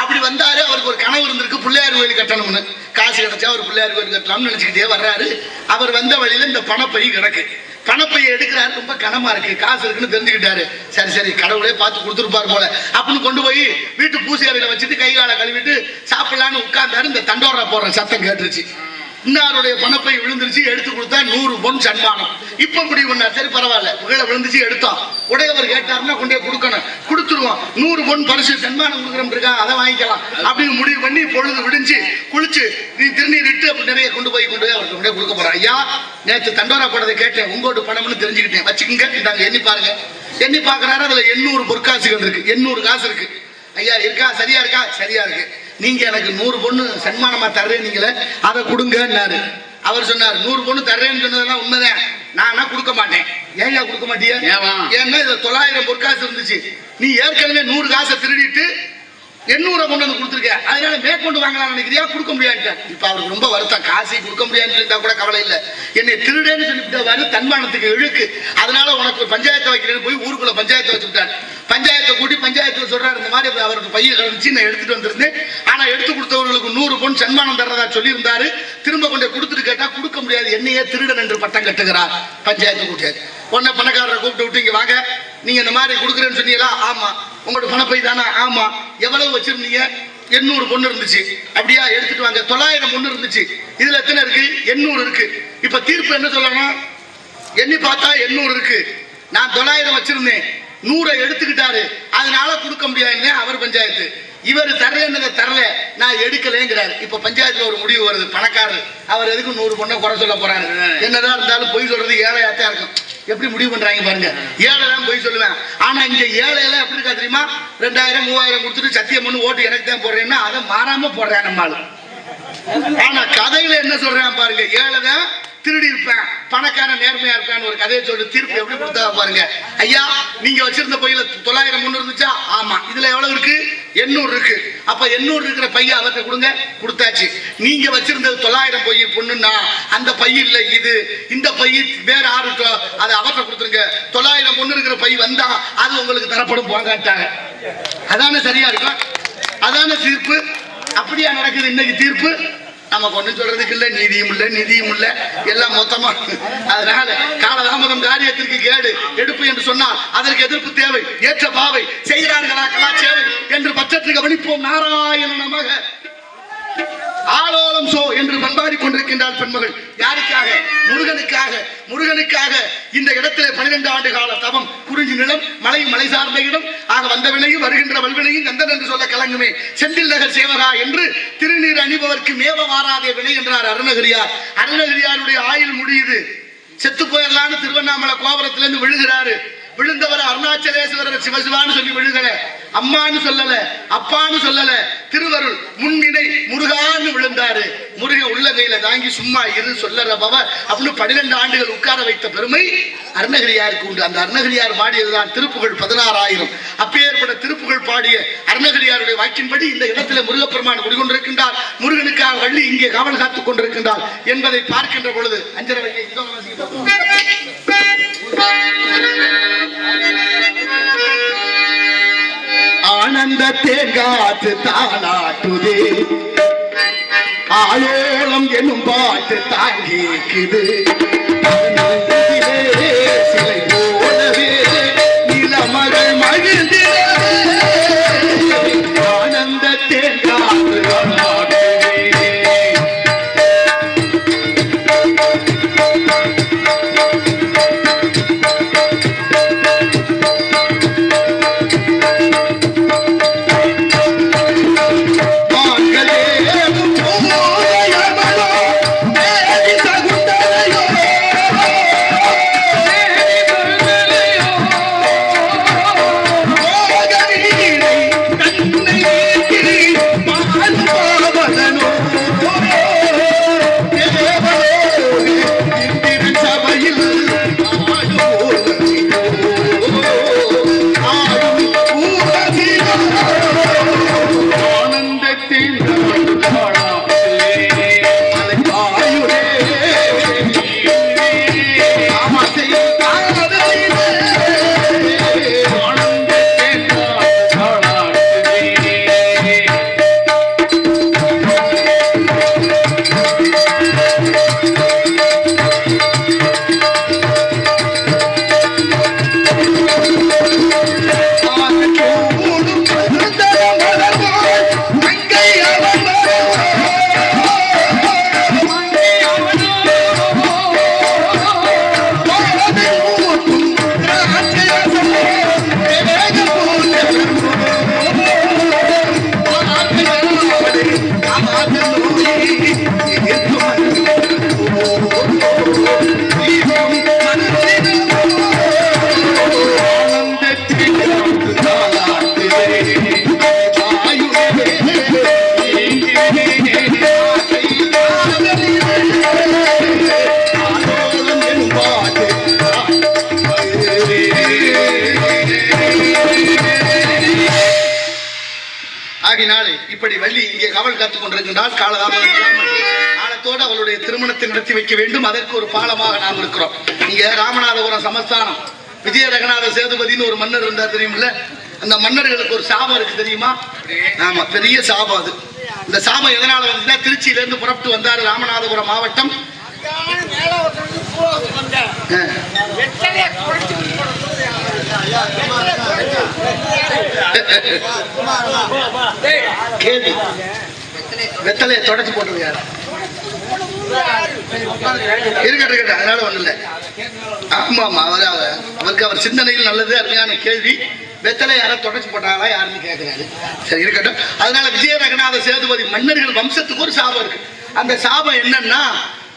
அப்படி வந்தாரு. அவருக்கு ஒரு கனவு இருந்திருக்கு, பிள்ளையார் கோயில் கட்டணும்னு. காசு கிடைச்சா ஒரு பிள்ளையார் கோயில் கட்டலாம்னு நினைச்சுக்கிட்டே வர்றாரு. அவர் வந்த வழியில இந்த பணப்பை கிடக்கு. பணப்பையை எடுக்கிறாரு, ரொம்ப கனமா இருக்கு, காசு இருக்குன்னு தெரிஞ்சுக்கிட்டாரு. சரி சரி கடவுளே பார்த்து கொடுத்துருப்பார் போல அப்படின்னு கொண்டு போய் வீட்டு பூசி அறையில வச்சுட்டு கை காலை கழுவிட்டு சாப்பிடலான்னு உட்கார்ந்தாரு. இந்த தண்டோரா போடுற சத்தம் கேட்டுருச்சு. இன்னாருடைய பணப்பை விழுந்துருச்சு, எடுத்து கொடுத்தா 100 பொன் சன்மானம். இப்ப முடிவு பண்ணார், சரி பரவாயில்ல புகழ விழுந்துச்சு எடுத்தோம், உடையவர் கேட்டாருன்னா கொண்டே கொடுக்கணும், கொடுத்துருவோம், 100 பொன் பரிசு சன்மானம் கொடுக்குறோம் இருக்கா, அதை வாங்கிக்கலாம் அப்படின்னு முடிவு பண்ணி பொழுது விடிஞ்சு குளிச்சு திருநீர் இட்டு அப்படி நிறைய கொண்டு போய் அவருக்கு கொண்டே கொடுக்க போறான். ஐயா நேற்று தண்டோரா படத்தை கேட்டேன், உங்களோட பணம்னு தெரிஞ்சுக்கிட்டேன், வச்சுக்கோங்க இந்தாங்க எண்ணி பாருங்க. எண்ணி பாக்குறாரு, அதுல 800 பொற்காசுகள் இருக்கு, 800 காசு இருக்கு. ஐயா இருக்கா, சரியா இருக்கா, சரியா இருக்கு, நீங்க எனக்கு 100 பொண்ணு சன்மானமா தர்றேன், நீங்களே அதை கொடுங்கன்னாரு. அவர் சொன்னார் 100 பொண்ணு தர்றேன்னு சொன்னதெல்லாம் உண்மைதான், நானா கொடுக்க மாட்டேன். ஏன் கொடுக்க மாட்டியா? ஏன்னா இதுல 900 பொற்காசு இருந்துச்சு, நீ ஏற்கனவே 100 காசை திருடிட்டு 800 கொண்டு வந்து கொடுத்துருக்க, அதனால மேற்கொண்டு வாங்கலாம் நினைக்கிறியா, கொடுக்க முடியாது. இப்ப அவருக்கு ரொம்ப வருத்தம், காசை கொடுக்க முடியாதுன்னு இருந்தா கூட கவலை இல்லை, என்னை திருடேன்னு சொல்லிவிட்டாரு, தன்மானத்துக்கு இழுக்கு, அதனால உனக்கு ஒரு பஞ்சாயத்தை வைக்கிறேன்னு போய் ஊருக்குள்ள பஞ்சாயத்தை வச்சுட்டாரு. பஞ்சாயத்தை கூட்டி பஞ்சாயத்துல சொல்றாரு, இந்த மாதிரி அவருக்கு பைய கழிச்சு நான் எடுத்துட்டு வந்திருந்தேன், ஆனா எடுத்து கொடுத்தவர்களுக்கு 100 பொன் சன்மானம் தர்றதா சொல்லி இருந்தாரு, திரும்ப கொண்டு கொடுத்துட்டு கேட்டா கொடுக்க முடியாது, என்னையே திருடன் என்று பட்டம் கட்டுகிறார். பஞ்சாயத்து கூட்டியாரு. உடனே பணக்காரரை கூப்பிட்டு விட்டு இங்க வாங்க, நீங்க இந்த மாதிரி கொடுக்குறேன்னு சொன்னீங்களா? ஆமா. உங்களோட பணப்பை தானே? ஆமா. எவ்வளவு வச்சிருந்தீங்க? 800 பொண்ணு இருந்துச்சு. அப்படியா, எடுத்துட்டு வாங்க. 900 பொண்ணு இருந்துச்சு, இதுல எத்தனை இருக்கு? 800 இருக்கு. இப்ப தீர்ப்பு என்ன சொல்லணும்? எண்ணி பார்த்தா 800 இருக்கு, நான் 900 வச்சிருந்தேன், 100 எடுத்துக்கிட்டாரு, அதனால கொடுக்க முடியாது. அவர் பஞ்சாயத்து, இவர் தரலன்னதை தரல, நான் எடுக்கலேங்கிறாரு. இப்ப பஞ்சாயத்துல ஒரு முடிவு வருது, பணக்காரர் அவர் எதுக்கு 100 பொண்ணை குறை சொல்ல போறாரு? என்னதான் இருந்தாலும் பொய் சொல்றது ஏழையாத்தான் இருக்கும். எப்படி முடிவு பண்றாங்க பாருங்க, ஏழை தான் பொய் சொல்லுவேன், ஆனா இங்க ஏழையில எப்படி இருக்கா தெரியுமா? 2000 3000 கொடுத்துட்டு சத்தியம் பண்ணு ஓட்டு எனக்கு தான் போடுறேன்னா அதை மாறாம போடுறேன் நம்மால். ஆனா கதையில என்ன சொல்றேன் பாருங்க, ஏழை தான் திருடி இருப்பேன், பணக்காரன் நேர்மையா இருப்பான்னு ஒரு கதையை சொல்லி தீர்ப்பு எப்படி கொடுத்தா பாருங்க. ஐயா நீங்க வச்சிருந்த பையில 900 பொண்ணு இருந்துச்சா? ஆமா. இதுல எவ்வளவு இருக்கு? 800 இருக்கு. அப்ப 800 இருக்கிற பைய அவர்கிட்ட கொடுங்க, கொடுத்தாச்சு. நீங்க வச்சிருந்தது 900 பொய் பொண்ணுன்னா அந்த பை இல்ல இது, இந்த பை வேற ஆறுட்டோ, அதை அவர்கிட்ட கொடுத்துருங்க. 900 பொண்ணு இருக்கிற பை வந்தா அது உங்களுக்கு தரப்படும் போங்காட்டாங்க. அதான சரியா இருக்கும், அதான தீர்ப்பு. அப்படியா நடக்குது இன்னைக்கு தீர்ப்பு? நம்ம கொண்டு சொல்றதுக்கு இல்ல, நீதியும் இல்ல நிதியும் இல்ல, எல்லாம் மொத்தமா. அதனால காலதாமதம் காரியத்திற்கு கேடு, எடுப்பு என்று சொன்னால் அதற்கு எதிர்ப்பு தேவை, ஏற்ற பாவை செய்கிறார்களா கலாச்சேவை என்று பற்றற்று கவனிப்போம். நாராயண நமக. ஆலோலம் சோ என்று பண்பாடி கொண்டிருக்கின்றார் பெண்மகள். யாருக்காக? முருகனுக்காக. முருகனுக்காக இந்த இடத்திலே 12 ஆண்டு கால தவம், குறிஞ்சி நிலம், மலை சார்ந்த இடம் ஆக வந்த வினையும் வருகின்ற வல்வினையும் கந்தன் என்று சொல்ல கலங்குமே, செந்தில் நகர் சேவகா என்று திருநீர் அணிபவர்க்கு மேவ வாராதே வினை என்றார் அருணகிரியார். அருணகிரியாருடைய ஆயுள் முடியுது, செத்து போயிடலான்னு திருவண்ணாமலை கோபுரத்திலிருந்து விழுகிறாரு. விழுந்தவர் அருணாச்சலேஸ்வரர் சிவசிவான்னு சொல்லி விழுகல, அம்மான்னு சொல்லல, அப்பான்னு சொல்லல, திருவருள் முன்னினை முருகான்னு விழுந்தாரு. முருகன் உள்ள கையில தாங்கி சும்மா இரு சொல்லறபவ அப்படின்னு 12 ஆண்டுகள் உட்கார வைத்த பெருமை அருணகிரியாருக்கு உண்டு. அந்த அருணகிரியார் பாடியதுதான் திருப்புகழ் 16,000. அப்பேற்பட்ட திருப்புகழ் பாடிய அருணகிரியாருடைய வாக்கின்படி இந்த இடத்துல முருகப்பெருமான் குடிகொண்டிருக்கின்றார். முருகனுக்காக வள்ளி இங்கே காவல் காத்துக் கொண்டிருக்கின்றார் என்பதை பார்க்கின்ற பொழுது அஞ்சரை ஆனந்த தேங்காற்று தாளாட்டுதே, ஆலோலம் என்னும் பாட்டு தாங்கிக்குது, சிலை போலவே நிலமகள் மகிழ்ந்தே ஆனந்த தேங்காற்று ஆகினாலே இப்படி வள்ளி இங்கே காவல் காத்துக் கொண்டிருக்கின்றால் காலதாமதம் காலத்தோடு அவளுடைய திருமணத்தை நடத்தி வைக்க வேண்டும். அதற்கு ஒரு பாலமாக நாம் இருக்கிறோம். இங்க ராமநாதபுரம் சமஸ்தானம் விஜய ரங்கநாத சேதுபதினு ஒரு மன்னர் இருந்தார் தெரியுமில்ல? அந்த மன்னர்களுக்கு ஒரு சாபம் இருக்கு தெரியுமா? ஆமா, பெரிய சாபம் அது. இந்த சாபம் எதனால வந்துச்சுன்னா, திருச்சியில இருந்து புறப்பட்டு வந்தார் ராமநாதபுரம் மாவட்டம். கேள்வி வெத்தலையை தொடச்சு போட்டது யாரு? இருக்கட்டும், அதனால ஒண்ணு இல்ல. ஆமா ஆமா, அவருக்கு அவர் சிந்தனையில் நல்லது. அருமையான கேள்வி. வெத்தலை யார தொடச்சு போட்டாங்களா யாருன்னு கேட்கிறாரு. சரி, இருக்கட்டும். அதனால விஜய ரங்கநாத சேதுபதி மன்னர்கள் வம்சத்துக்கு ஒரு சாபம் இருக்கு. அந்த சாபம் என்னன்னா,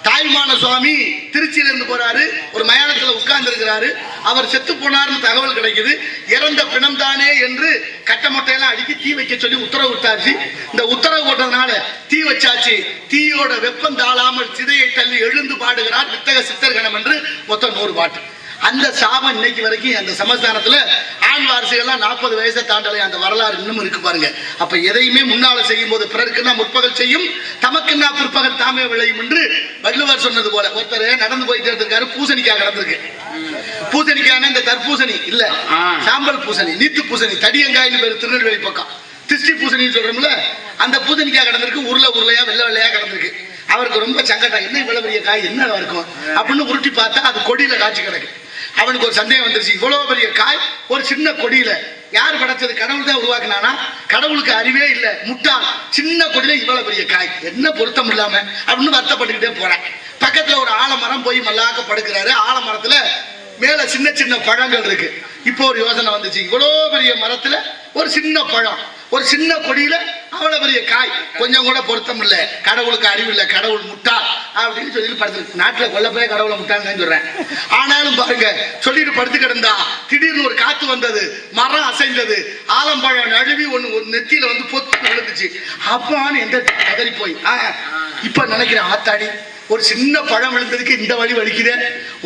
தாய்மான சுவாமி திருச்சியில இருந்து போறாரு, ஒரு மயானத்துல உட்கார்ந்து இருக்கிறாரு. அவர் செத்து போனார்னு தகவல் கிடைக்குது. இறந்த பிணம் தானே என்று கட்டமொட்டையெல்லாம் அடிக்கி தீ வைக்க சொல்லி உத்தரவு விட்டாச்சு. இந்த உத்தரவு போட்டதுனால தீ வச்சாச்சு. தீயோட வெப்பம் தாழாமல் சிதையை தள்ளி எழுந்து பாடுகிறார் வித்தக சித்தர்கணம் என்று மொத்தம் 100 பாட்டு. அந்த சாபம் இன்னைக்கு வரைக்கும் அந்த சமஸ்தானத்துல ஆண் வாரிசுகள்லாம் 40 வயசை தாண்டலை. அந்த வரலாறு இன்னும் இருக்கு பாருங்க. அப்ப எதையுமே முன்னால செய்யும் போது பிறருக்குன்னா முற்பகல் செய்யும், தமக்குன்னா பிற்பகல் தாமே விளையும் என்று வள்ளுவர் சொன்னது போல. ஒருத்தர் நடந்து போயிட்டு இருக்காரு, பூசணிக்காய் கிடந்திருக்கு. பூசணிக்கான இந்த தர்பூசணி இல்ல, சாம்பல் பூசணி, நீத்து பூசணி, தடியங்காய்னு பேரு திருநெல்வேலி பக்கம். திருஷ்டி பூசணின்னு சொல்றோம்ல, அந்த பூசணிக்காய் கிடந்திருக்கு. உருளையா வெள்ளை வெள்ளையா கிடந்திருக்கு. அவருக்கு ரொம்ப சங்கடம், என்ன இவ்வளவு பெரிய காய் என்ன இருக்கும் அப்படின்னு உருட்டி பார்த்தா அது கொடியில காய்ச்சி கிடக்கு. அவனுக்கு ஒரு சந்தேகம் வந்துருச்சு, இவ்வளவு பெரிய காய் ஒரு சின்ன கொடியில யார் படைச்சது? கடவுள் தான் உருவாக்குனானா? கடவுளுக்கு அறிவே இல்லை, முட்டாள். சின்ன கொடியில இவ்வளவு பெரிய காய் என்ன பொருத்தம் இல்லாம அப்படின்னு வருத்தப்பட்டுக்கிட்டே போறேன். பக்கத்துல ஒரு ஆலமரம் போய் மல்லாக்க படுக்கிறாரு. ஆலமரத்துல மேல சின்ன சின்ன பழங்கள் இருக்கு. இப்போ ஒரு யோசனை வந்துச்சு, இவ்வளவு பெரிய மரத்துல ஒரு சின்ன பழம், ஒரு சின்ன கொடியில அவ்வளவு பெரிய காய், கொஞ்சம் கூட பொருத்தம் இல்லை, கடவுளுக்கு அறிவு இல்லை, கடவுள் முட்டாள் அப்படின்னு சொல்லி படுத்து. நாட்டுல கொல்ல போய் கடவுளை முட்டாள்னு சொல்றேன். ஆனாலும் பாருங்க, சொல்லிட்டு படுத்து கிடந்தா திடீர்னு ஒரு காத்து வந்தது, மரம் அசைந்தது, ஆலம்பழம் நழுவி ஒரு நெத்தியில வந்து பொத்து விழுந்துச்சு. அப்பான்னு எந்த பதறி போய் இப்ப நினைக்கிறேன், ஆத்தாடி ஒரு சின்ன பழம் விழுந்ததுக்கு இந்த வழி வலிக்குதே.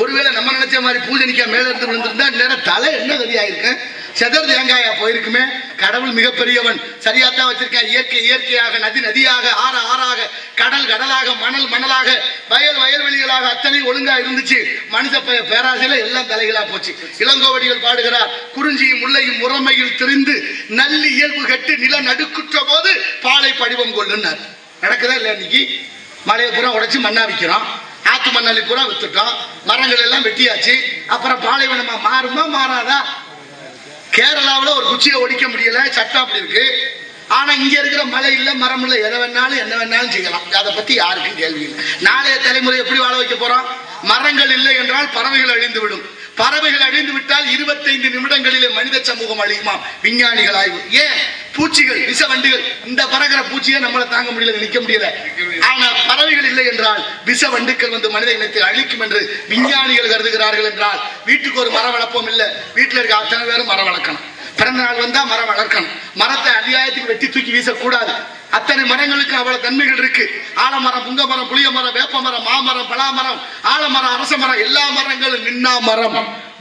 ஒருவேளை நம்ம நினைச்ச மாதிரி பூஜனிக்காய் மேல இருந்து விழுந்திருந்தா நேரம் தலை என்ன கதியாயிருக்கேன், செதர் தேங்காயா போயிருக்குமே. கடவுள் மிகப்பெரியவன், சரியாத்தான் வச்சிருக்கேன். இயற்கை இயற்கையாக, நதி நதியாக, ஆறு ஆறாக, கடல் கடலாக, மணல் மணலாக, வயல் வயல்வெளிகளாக அத்தனை ஒழுங்கா இருந்துச்சு. மனித பேராசையில எல்லாம் தலைகளா போச்சு. இளங்கோவடிகள் பாடுகிறார், குறிஞ்சியும் முல்லையும் முறைமையில் திரிந்து நல்லி இயல்பு கட்டு நில நடுக்குற்ற போது பாலை படிவம் கொள்ளுன்னார். நடக்குதா இல்ல? இன்னைக்கு மலையை பூரா உடைச்சு மண்ணா விற்கிறோம், ஆத்து மண்ணாளி பூரா வித்துட்டோம், மரங்கள் எல்லாம் வெட்டியாச்சு. அப்புறம் பாலைவனமா மாறுமா மாறாதா? கேரளாவில் ஒரு குச்சியை ஒடிக்க முடியல, சட்டம் அப்படி இருக்கு. ஆனா இங்க இருக்கிற மலை இல்ல, மரம் இல்ல, எதை வேணாலும் என்ன வேணாலும் செய்யலாம். அதை பத்தி யாருக்கும் கேள்வி இல்லை. நாளைய தலைமுறை எப்படி வாழ வைக்க போறோம்? மரங்கள் இல்லை என்றால் பறவைகள் அழிந்து விடும். பறவைகள் அழிந்து விட்டால் 25 நிமிடங்களிலே மனித சமூகம் அழியுமா? விஞ்ஞானிகள் ஆய்வு. ஏன்? பூச்சிகள், விஷ வண்டுகள், இந்த பறக்கிற பூச்சியை நம்மளை தாங்க முடியல, நிக்க முடியல. ஆனா பறவைகள் இல்லை என்றால் விஷ வண்டுக்கள் வந்து மனித இனத்தை அழிக்கும் என்று விஞ்ஞானிகள் கருதுகிறார்கள். என்றால் வீட்டுக்கு ஒரு மரம் வளர்ப்போம் இல்ல, வீட்டுல இருக்க அத்தனை பேரும் மரம் வளர்க்கணும். பிறந்த நாள் வந்தா மரம் வளர்க்கணும். மரத்தை அநியாயத்துக்கு வெட்டி தூக்கி வீசக்கூடாது. அத்தனை மரங்களுக்கு அவ்வளவு தன்மைகள் இருக்கு. ஆலமரம், புங்க மரம், புளிய மரம், வேப்ப மரம், மாமரம், பலாமரம், ஆலமரம், அரச மரம், எல்லா மரங்களும் நின்னா மரம்,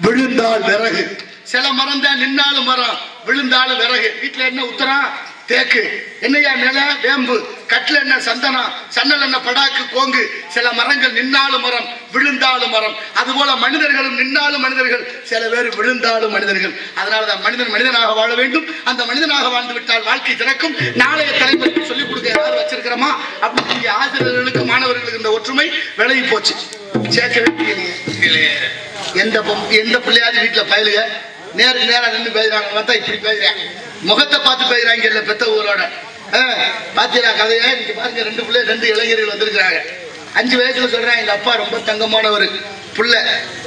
விழுந்தால் விறகு. சில மரம் தான் நின்னாலும் மரம், விழுந்தாலும் விறகு. வீட்டுல என்ன உத்தரம்? தேக்கு. என்னையா நில? வேம்பு. கட்டில என்ன? சந்தனம். சன்னல் என்ன? படாக்கு, கோங்கு. சில மரங்கள் நின்னாலும் மரம், விழுந்தாலும் மரம். அதுபோல மனிதர்களும் நின்னாலும் மனிதர்கள், சில பேர் விழுந்தாலும் மனிதர்கள். அதனாலதான் மனிதன் மனிதனாக வாழ வேண்டும். அந்த மனிதனாக வாழ்ந்து விட்டால் வாழ்க்கை திறக்கும். நாளைய தலைமுறைக்கு சொல்லிக் கொடுக்க யாரும் வச்சிருக்கிறோமா அப்படின்னு ஆசிரியர்களுக்கு மாணவர்களுக்கு இந்த ஒற்றுமை விலகி போச்சு. சேர்க்கவே முடியலையே. எந்த பிள்ளையாவது வீட்டுல பயலுக நேருக்கு நேரம் நின்று பேசுறாங்க, பார்த்தா இப்படி பேசுறேன், முகத்தை பார்த்து பேசுறாங்க. இல்ல பெத்த ஊரோட பாத்தீங்களா கதையா? இன்னைக்கு பாருங்க, 2 பிள்ளை 2 இளைஞர்கள் வந்திருக்கிறாங்க. 5 வயசுல சொல்றேன் எங்க அப்பா ரொம்ப தங்கமானவர் புள்ள.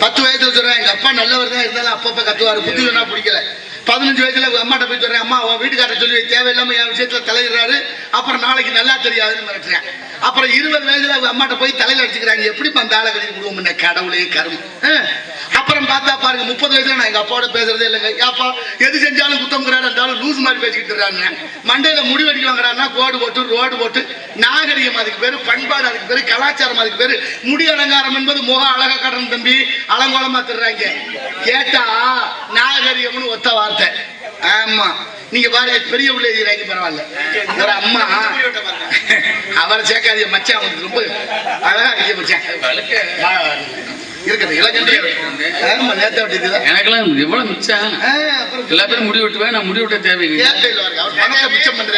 10 வயசுல சொல்றேன் எங்க அப்பா நல்லவர் தான், இருந்தாலும் அப்பப்ப கத்துவாரு, புத்தி சொன்னா பிடிக்கல. 15 வயசுல அம்மாட்ட போய் சொல்றேன், அம்மா உன் வீட்டுக்கார சொல்லி தேவையில்லாம என் விஷயத்துல தலையிடுறாரு, அப்புறம் நாளைக்கு நல்லா தெரியாதுன்னு மிரட்டுறேன். அப்புறம் 20 வயசுல அம்மாட்ட போய் தலையில அடிச்சுக்கிறாங்க, எப்படி அந்த ஆளை கட்டி விடுவோம், கடவுளே கரும். அப்புறம் பார்த்தா பாருங்க, 30 வயசுல நான் எங்க அப்பாவோட பேசுறதே இல்லைங்க. அப்பா எது செஞ்சாலும் குத்தம்ங்கிறாரு, இருந்தாலும் லூஸ் மாதிரி பேசிக்கிட்டு இருக்காங்க. மண்டையில முடிவெடிக்க வாங்குறாருன்னா கோடு போட்டு ரோடு போட்டு, நாகரிகம் அதுக்கு பேரு, பண்பாடு அதுக்கு பேரு, கலாச்சாரம் அதுக்கு பேரு. முடி அலங்காரம் என்பது முக அழகா கட்டணும் தம்பி, அலங்கோலமா தர்றாங்க. கேட்டா நாகரிகம்னு ஒத்த வார்த்தை. ஆமா, நீங்க பாருங்க பெரிய உள்ள எழுதிறாங்க பரவாயில்ல. ஒரு அம்மா அவரை சேர்க்காதீங்க மச்சான், அவனுக்கு ரொம்ப அழகா இருக்க மச்சான் இருக்குது. எனக்கெல்லாம் எவ்வளவு மிச்சம், எல்லா பேரும் முடி விட்டுவேன், நான் முடி விட்ட தேவையில்லை. மிச்சம் பண்ற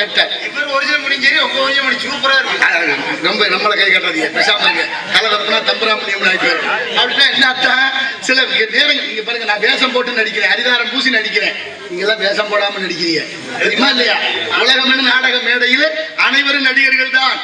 சூப்பரா இருக்கு. ரொம்ப நம்மளை கை கட்டாதீங்க, பேசாம இருங்க. கலவரப்புனா தம்புரா முடியும் அப்படின்னா என்ன அர்த்தம்? சில நேரங்கள் நீங்க பாருங்க, நான் வேஷம் போட்டு நடிக்கிறேன், அரிதாரம் பூசி நடிக்கிறேன், நீங்க எல்லாம் வேஷம் போடாம நடிக்கிறீங்க தெரியுமா இல்லையா? உலகம் நாடக மேடையில் அனைவரும் நடிகர்கள் தான்.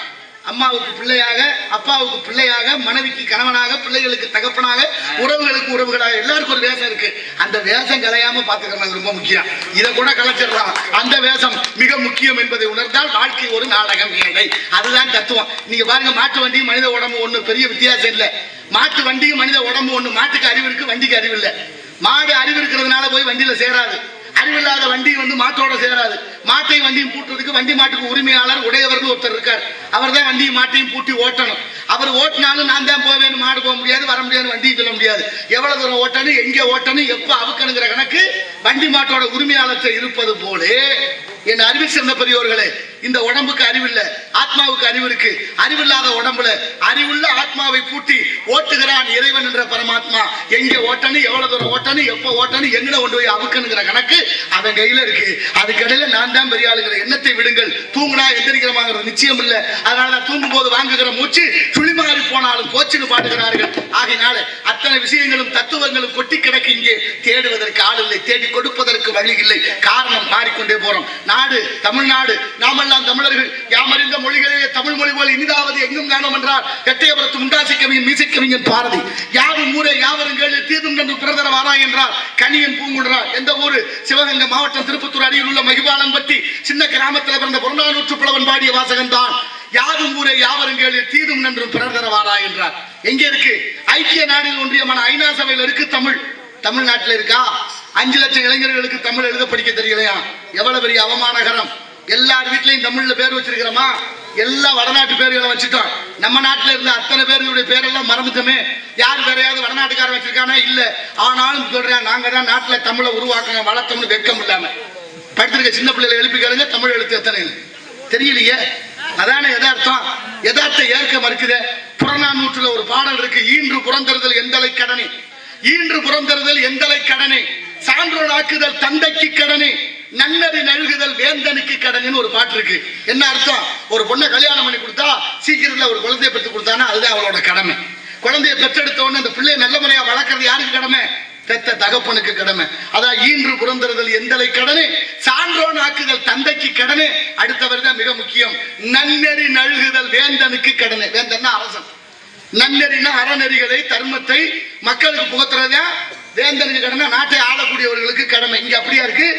அம்மாவுக்கு பிள்ளையாக, அப்பாவுக்கு பிள்ளையாக, மனைவிக்கு கணவனாக, பிள்ளைகளுக்கு தகப்பனாக, உறவுகளுக்கு உறவுகளாக, எல்லாருக்கும் ஒரு வேஷம் இருக்கு. அந்த வேஷம் கலையாம பாத்துக்கிறது ரொம்ப முக்கியம். இதை கூட கலைச்சிடலாம். அந்த வேஷம் மிக முக்கியம் என்பதை உணர்ந்தால் வாழ்க்கை ஒரு நாடகம் மேடை. அதுதான் தத்துவம். நீங்க பாருங்க, மாட்டு வண்டியும் மனித உடம்பு ஒண்ணு, பெரிய வித்தியாசம் இல்லை. மாட்டு வண்டியும் மனித உடம்பு ஒண்ணு. மாட்டுக்கு அறிவு இருக்கு, வண்டிக்கு அறிவு இல்லை. மாடு அறிவு இருக்கிறதுனால போய் வண்டியில சேராது. அறிவில்லாத வண்டி மாட்டோட சேராது. மாட்டையும் வண்டியும் பூட்டுறதுக்கு வண்டி மாட்டுக்கு உரிமையாளர் உடையவர்கள் ஒருத்தர் இருக்கார். அவர் தான் வண்டியும் மாட்டையும் பூட்டி ஓட்டணும். அவர் ஓட்டினாலும் நான் தான் போவேன்னு மாடு போக முடியாது, வர முடியாது, வண்டியும் சொல்ல முடியாது. எவ்வளவு தூரம் ஓட்டணும், எங்கே ஓட்டணும், எப்ப அவுக்கணுங்கிற கணக்கு வண்டி மாட்டோட உரிமையாளர் இருப்பது போல என் அறிவில் சிறந்த பெரியோர்களே, இந்த உடம்புக்கு அறிவில்லை, ஆத்மாவுக்கு அறிவு இருக்கு. அறிவில்லாத உடம்புல அறிவுள்ள ஆத்மாவை பூட்டி ஓட்டுகிறான் இறைவன் என்ற பரமாத்மா. எங்கே ஓட்டணும், எவ்வளவு தூரம் ஓட்டணும், எப்ப ஓட்டணும், எங்க கொண்டு போய் அவுக்கணுங்கிற கணக்கு அவன் கையில இருக்கு. அதுக்கடையில நான் தான் பெரிய ஆளுங்கிற எண்ணத்தை விடுங்கள். தூங்குனா எந்திரிக்கிறமாங்கிறது நிச்சயம் இல்லை. அதனால நான் தூங்கும் போது வாங்குகிற மூச்சு சுழிமாறி போனாலும் கோச்சின்னு பாடுகிறார்கள். ஆகினால அத்தனை விஷயங்களும் தத்துவங்களும் கொட்டி கிடக்கு. இங்கே தேடுவதற்கு ஆள் இல்லை, தேடி கொடுப்பதற்கு வழி இல்லை. காரணம் மாறிக்கொண்டே போறோம். நாடு தமிழ்நாடு, நாமெல்லாம் தமிழர்கள். யாமறிந்த மொழிகளிலே தமிழ் மொழி போல் இனிதாவது எங்கும் காணோம் என்றார் எட்டயபுரத்து முண்டாசி கவிஞன் மீசை கவிஞன் பாரதி. யாரும் ஊரே யாவரும் கேளு தீதும் என்று பிரதர வாரா என்றார் கனியன் பூங்குன்றார். எந்த ஊரு? சிவகங்கை மாவட்டம் திருப்பத்தூர் அருகில் உள்ள மகிபாலன்பட்டி சின்ன கிராமத்தில் பிறந்த புறநானூற்று புலவன் பாடிய வாசகன் தான் யாதும் ஊரே யாவரும் கேளு தீதும் என்று பிரதர வாரா என்றார். எங்க இருக்கு? ஐக்கிய நாடுகள் ஒன்றியமான ஐநா சபையில் இருக்கு தமிழ். தமிழ்நாட்டில் இருக்கா? 5 லட்சம் இளைஞர்களுக்கு தமிழ் எழுத படிக்க தெரியலையா? எவ்வளவு பெரிய அவமானகரம். எல்லார் வீட்லயும் தமிழ்ல பேர் வச்சிருக்கிறோமா? எல்லா வடநாட்டு பேர்களை வச்சுட்டோம். நம்ம நாட்டில் இருந்த அத்தனை பேர்களுடைய பேரெல்லாம் மறந்துட்டோமே. யார் வேறையாவது வடநாட்டுக்காரன் வச்சிருக்கானா? இல்ல. ஆனாலும் சொல்றேன், நாங்க தான் நாட்டில் தமிழை உருவாக்கணும், வளர்த்தோம்னு வெக்கம் இல்லாம படித்திருக்க சின்ன பிள்ளைகளை எழுப்பி கேளுங்க, தமிழ் எழுத்து எத்தனை தெரியலையே. அதான யதார்த்தம். யதார்த்த ஏற்க மறுக்குதே. புறநானூற்றுல ஒரு பாடல் இருக்கு, ஈன்று புறந்தறுதல் எந்தலை கடனே, ஈன்று புறந்தறுதல் எந்தலை கடனே, சான்றோராக்குதல் தந்தைக்கு கடனே, நன்னறி நல்குதல் வேந்தனுக்கு கடனேன்னு ஒரு பாட்டு இருக்கு. என்ன அர்த்தம்? ஒரு பொண்ணை கல்யாணம் பண்ணி கொடுத்தா சீக்கிரத்துல ஒரு குழந்தையை பெற்று கொடுத்தானா அதுதான் அவளோட கடமை. குழந்தையை பெற்றெடுத்த உடனே அந்த பிள்ளையை நல்ல முறையா வளர்க்கறது யாருக்கு கடமை? பெத்த தகப்பனுக்கு கடமை. அதான் ஈன்று புறந்தறுதல் எந்தலை கடனே, சான்றோன் ஆக்குதல் தந்தைக்கு கடனே. அடுத்தவர் தான் மிக முக்கியம், நன்னெறி நல்குதல் வேந்தனுக்கு கடனே. வேந்தன்னா அரசன். நன்னெறினா அறநெறிகளை தர்மத்தை மக்களுக்கு புகத்துறதா வேந்தனுக்கு கடமை. நாட்டை ஆளக்கூடியவர்களுக்கு கடமை. இங்க அப்படியா இருக்கு?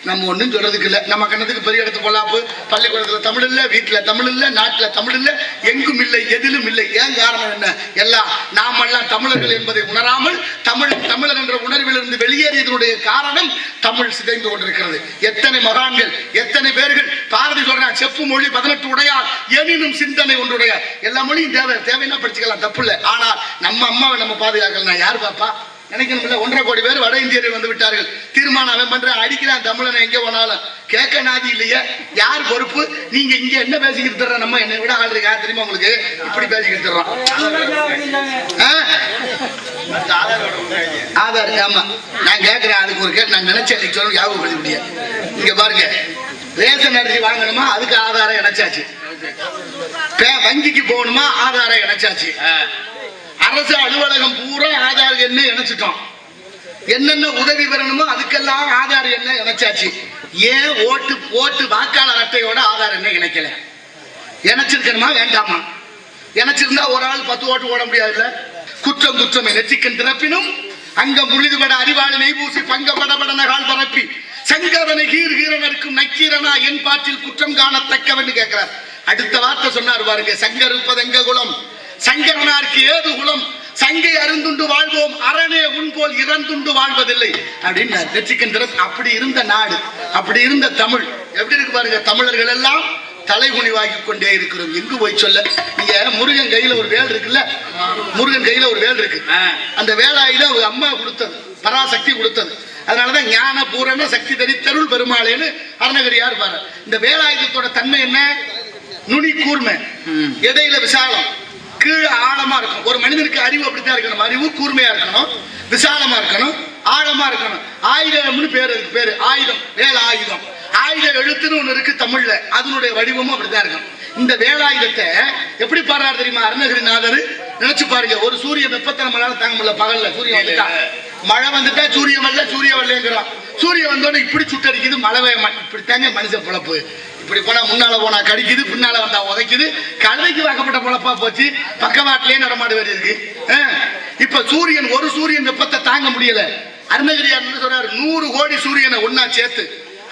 நம்ம ஒன்றும் சொல்றதுக்கு இல்லை. நம்ம கண்ணத்துக்கு பெரிய இடத்து பொல்லாப்பு. பள்ளிக்கூடத்தில் தமிழ் இல்லை, வீட்டில் தமிழ் இல்லை, நாட்டில் தமிழ் இல்லை, எங்கும் இல்லை, எதிலும் இல்லை. ஏன் காரணம் என்ன? எல்லாம் நாமெல்லாம் தமிழர்கள் என்பதை உணராமல் தமிழர் என்ற உணர்விலிருந்து வெளியேறியதனுடைய காரணம் தமிழ் சிதைந்து கொண்டிருக்கிறது. எத்தனை மகான்கள், எத்தனை பேர்கள். பாரதி சொல்றான், செப்பு மொழி 18 உடையார் எனினும் சிந்தனை ஒன்றுடையார். எல்லா மொழியும் தேவைன்னா படிச்சுக்கலாம், தப்பு இல்லை. ஆனால் நம்ம அம்மாவை நம்ம பாதுகாக்கலாம். யார் பாப்பா? நினைக்கணும். 1.5 கோடி பேர் வட இந்தியர்கள் வந்து விட்டார்கள். தீர்மானம் அவன் பண்ற அடிக்கிறான் தமிழனை எங்க போனாலும். கேட்க நாதி இல்லையே. யார் பொறுப்பு? நீங்க இங்க என்ன பேசிக்கிட்டு தர்ற? நம்ம என்னை விட ஆள் இருக்கா தெரியுமா உங்களுக்கு? இப்படி பேசிக்கிட்டு தர்றோம். ஆதார். ஆமா, நான் கேட்கிறேன். அதுக்கு ஒரு கேட்டு நான் நினைச்சேன் சொல்ல ஞாபகப்படுத்த முடியாது. இங்க பாருங்க, ரேஷன் அரிசி வாங்கணுமா? அதுக்கு ஆதாரம் இணைச்சாச்சு. வங்கிக்கு போகணுமா? ஆதாரம் இணைச்சாச்சு. அரசு அலுவலகம் பூரா ஆதார் எண்ணை இணைச்சிட்டோம். என்னென்ன உதவி பெறணுமோ அதுக்கெல்லாம் ஆதார் எண்ணை இணைச்சாச்சு. ஏன் ஓட்டு வாக்காளர் அட்டையோட ஆதார் எண்ணை இணைக்கல? இணைச்சிருக்கணுமா வேண்டாமா? இணைச்சிருந்தா ஒரு ஆள் 10 ஓட்டு ஓட முடியாதுல்ல. குற்றம் குற்றம் நெற்றிக்கன் திறப்பினும் அங்கம் புழுதுபட அறிவாளி நெய்பூசி பங்கப்படபட நகால் பரப்பி சங்கரனை கீரனருக்கும் நக்கீரனா என் பாட்டில் குற்றம் காணத்தக்கவன்னு கேட்கிறார். அடுத்த வார்த்தை சொன்னார் பாருங்க, சங்கர் இருப்பது எங்க குலம், சங்கரனாருக்கு ஏது குலம், சங்கை அருந்துண்டு வாழ்வோம், அரணே உன் போல் இறந்துண்டு வாழ்வதில்லை அப்படின்னு நெற்றிக்கன் திறப்பு. அப்படி இருந்த நாடு, அப்படி இருந்த தமிழ் எப்படி இருக்கு பாருங்க. தமிழர்கள் எல்லாம் தலைகுனிவாகி கொண்டே இருக்கிறோம். எங்கு போய் சொல்ல? நீங்க முருகன் கையில ஒரு வேல் இருக்குல்ல, முருகன் கையில ஒரு வேல் இருக்கு. அந்த வேலாயுதம் அவங்க அம்மா கொடுத்தது, பராசக்தி கொடுத்தது. அதனாலதான் ஞான பூரண சக்தி தரித்தருள் பெருமாளேன்னு அருணகிரியார் பாரு. இந்த வேலாயுதத்தோட தன்மை என்ன? நுனி கூர்மை, இடையில விசாலம், கீழே ஆழமா இருக்கும். ஒரு மனிதனுக்கு அறிவு அப்படித்தான் இருக்கணும். அறிவு கூர்மையா இருக்கணும், விசாலமா இருக்கணும், ஆழமா இருக்கணும். ஆயுதம்னு பேரு, இருக்கு பேரு ஆயுதம், வேல ஆயுதம். ஆயுத எழுத்துன்னு ஒண்ணு இருக்கு தமிழ்ல, அதனுடைய வடிவமும் அப்படித்தான் இருக்கும். இந்த வேலாயுதத்தை எப்படி பாடுறாரு தெரியுமா அருணகிரிநாதர்? நினைச்சு பாருங்க. ஒரு சூரிய வெப்பத்தை நம்மளால தாங்க முடியல. பகல்ல சூரியன் வந்துட்டா, மழை வந்துட்டா சூரிய வரல, சூரிய வரலங்கிறோம். சூரியன் வந்தோட இப்படி சுட்டடிக்குது, மழை இப்படி தாங்க மனுஷ பொழப்பு. இப்படி போனா முன்னால போனா கடிக்குது, பின்னால வந்தா உதைக்குது. கழுதைக்கு வாக்கப்பட்ட பொழப்பா போச்சு. பக்கவாட்டிலேயே நடமாடு வேறு இருக்கு. இப்ப சூரியன், ஒரு சூரியன் வெப்பத்தை தாங்க முடியல. அருணகிரியார் என்ன சொல்றாரு? 100 கோடி சூரியனை ஒன்னா சேர்த்து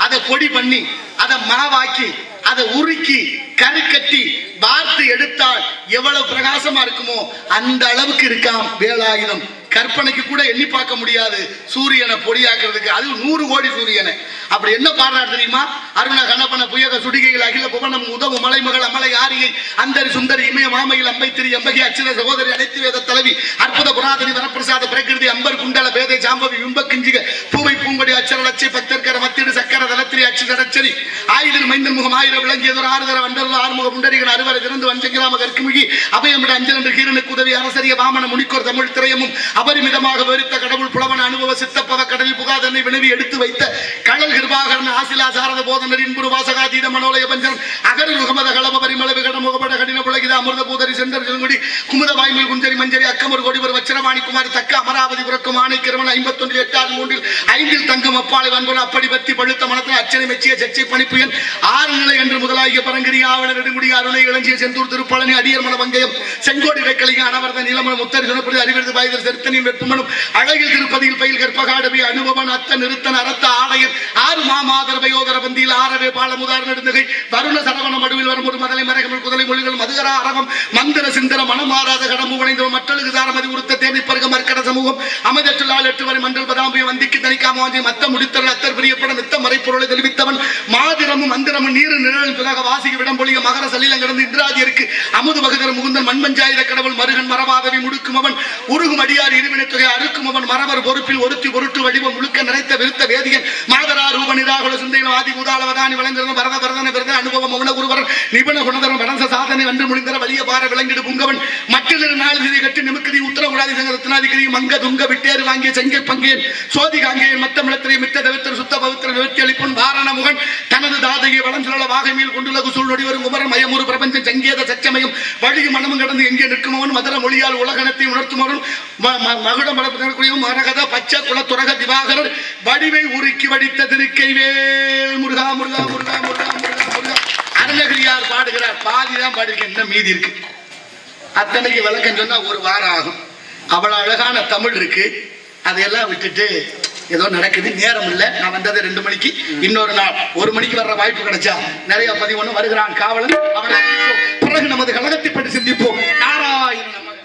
அதை பொடி பண்ணி, அதை மாவாக்கி, அதை உருக்கி கருக்கட்டி வார்த்து எடுத்தால் எவ்வளவு பிரகாசமா இருக்குமோ அந்த அளவுக்கு இருக்காம் வேலாயுதம். கற்பனைக்கு கூட எண்ணி பார்க்க முடியாது சூரியனை பொடியாக்குறதுக்கு. அது 100 கோடி சூரியனை. அப்படி என்ன பாடுறாரு தெரியுமா? அருண கணபன புயக சுடிகையில் அகில புவனம் உதவு மலைமகள் அமலை ஆரியை அந்தரி சுந்தரி இமய மாமையில் அம்பைத்திரி அம்பகி அச்சிர சகோதரி அனைத்து வேத தலைவி அற்புத புராதனி வரப்பிரசாத பிரகிருதி அம்பர் குண்டல பேதை சாம்பவி விம்ப கிஞ்சிக பூவை பூங்கொடி அச்சர லட்சை பத்தற்கர மத்திடு சக்கர தலத்திரி அச்சு தடச்சரி ஆயுதர் மைந்தன் முகம் ஆயிரம் விளங்கியதொரு ஆறுதர வண்டர் ஆறுமுக புண்டரிகள் அறுவரை திறந்து வஞ்சகிராம கற்குமிகி அபயமிட அஞ்சல் என்று கீரனுக்கு உதவி அரசரிய வாமன முனிக்கோர் தமிழ் திரையமும் அபரிமிதமாக வெறுத்த கடவுள் புலவன அனுபவ சித்தப்பவ கடலில் புகாதனை வினவி எடுத்து வைத்த கடல் கிருபாகரன் ஆசிலா சாரத போதனர் இன்புரு வாசகாதீத மனோலய பஞ்சன் அகரு முகமத களப பரிமள விகட முகபட கடின புலகித அமிர்த பூதரி செந்தர் செல்குடி குமுத வாய்மொழி குஞ்சரி மஞ்சரி அக்கமர் கோடிவர் வச்சரவாணி குமாரி தக்க அமராவதி புறக்கும் ஆணை கிரமன் 51 8 3 5 தங்கம் அப்பாலை வன்போல அப்படி பத்தி பழுத்த மனத்தில் அச்சனை மெச்சிய சச்சை பணிப்புயன் 6 நிலை என்று முதலாகிய பரங்கிரி ஆவண நெடுங்குடி அருணை இளஞ்சிய செந்தூர் திருப்பழனி அடியர் மன வங்கயம் செங்கோடி வைக்கலிக அனவர்த நிலமன முத்தரி சுனப்படி அறிவிருது வாய்தர் செருத்தனின் வெப்பமனும் அழகில் திருப்பதியில் பயில் கற்பகாடவி அனுபவன் அத்த நிறுத்தன் அரத்த ஆடையர் 6 மாமாதர பயோதர பந்தியில் ஆரவே பாலமுதார் நெடுந்தகை வருண சரவண மடுவில் வரும் ஒரு மதலை மரகமல் குதலை மொழிகள் மதுகர அரகம் மந்திர சிந்தர மனமாறாத கடம்பு வணைந்த மற்றழுகு தாரமதி உறுத்த தேவை பருக மற்கட சமூகம் அமைதற்றுள்ளால் 8 வரை மண்டல் பதாம்பிய வந்திக்கு தனிக்காம வாஞ்சி மத்த முடித்தல் அத்தர் பிரியப்பட நித்த மறைப்பொருளை தெளிவித்தவன் மாதிரமும் மந்திரமும் நீரு நிழலும் பிறக வாசிக்கு விடம் பொழிய மகர சலிலம் கிடந்து இந்திராதியருக்கு அமுது பகுதர முகுந்தன் மண்மஞ்சாயுத கடவுள் மருகன் மரபாதவி முடுக்கும் அவன் உருகும் அடியார் இருவினை தொகை அறுக்கும் அவன் மரவர் பொறுப்பில் ஒருத்தி பொருட்டு வடிவம் முழுக்க நிறைத்த விருத்த வேதியன் மாதரா ரூப நிராகுல சிந்தையில் ஆதி உதாளவதானி விளங்குகிறன் வரத வரதன விரத அனுபவம் மௌன குருவரன் நிபுண குணதரம் வடச சாதனை வென்று முடிந்தர வலிய பார விளங்கிடு புங்கவன் மட்டிலிரு நாள் திரை கட்டி நிமுக்கதி உத்தரகுடாதி சங்க ரத்னாதிகிரி மங்க துங்க விட்டேறு வாங்கிய செங்கை பங்கேன் சோதி காங்கேயன் மத்த மிளத்திரை மித்த தவித்திர சுத்த பவித்திர விவர்த்தி அளிப்புன் வாரண முகன் தனது தாதையை வளஞ்சுழல வாகைமையில் கொண்டுலகு சூழ்நொடி வரும் உமரம் மயமுறு பிரபஞ்சம் சங்கேத சச்சமயம் வழியும் மனமும் கடந்து எங்கே நிற்குமவன் மதுர மொழியால் உலகணத்தை உணர்த்துமவன் மகுட மலப்பதற்குரியும் மரகத பச்சை குலத்துரக திவாகரர் வடிவை உருக்கி வடித்த திருக்கைவேல் முருகா முருகா முருகா முருகா முருகா முருகா. அருணகிரியார் பாடுகிறார். பாதிதான் பாடிருக்க, என்ன மீதி இருக்கு. அத்தனைக்கு விளக்கம் சொன்னா ஒரு வாரம் ஆகும். அவ்வளவு அழகான தமிழ் இருக்கு. அதையெல்லாம் விட்டுட்டு ஏதோ நடக்குது, நேரம் இல்லை. நான் வந்தது 2 மணிக்கு, இன்னொரு நாள் 1 மணிக்கு வர்ற வாய்ப்பு கிடைச்சா நிறைய 11 வருகிறான் காவலன். அவனை பிறகு நமது கழகத்தை பற்றி சிந்திப்போம். நாராயண நமக.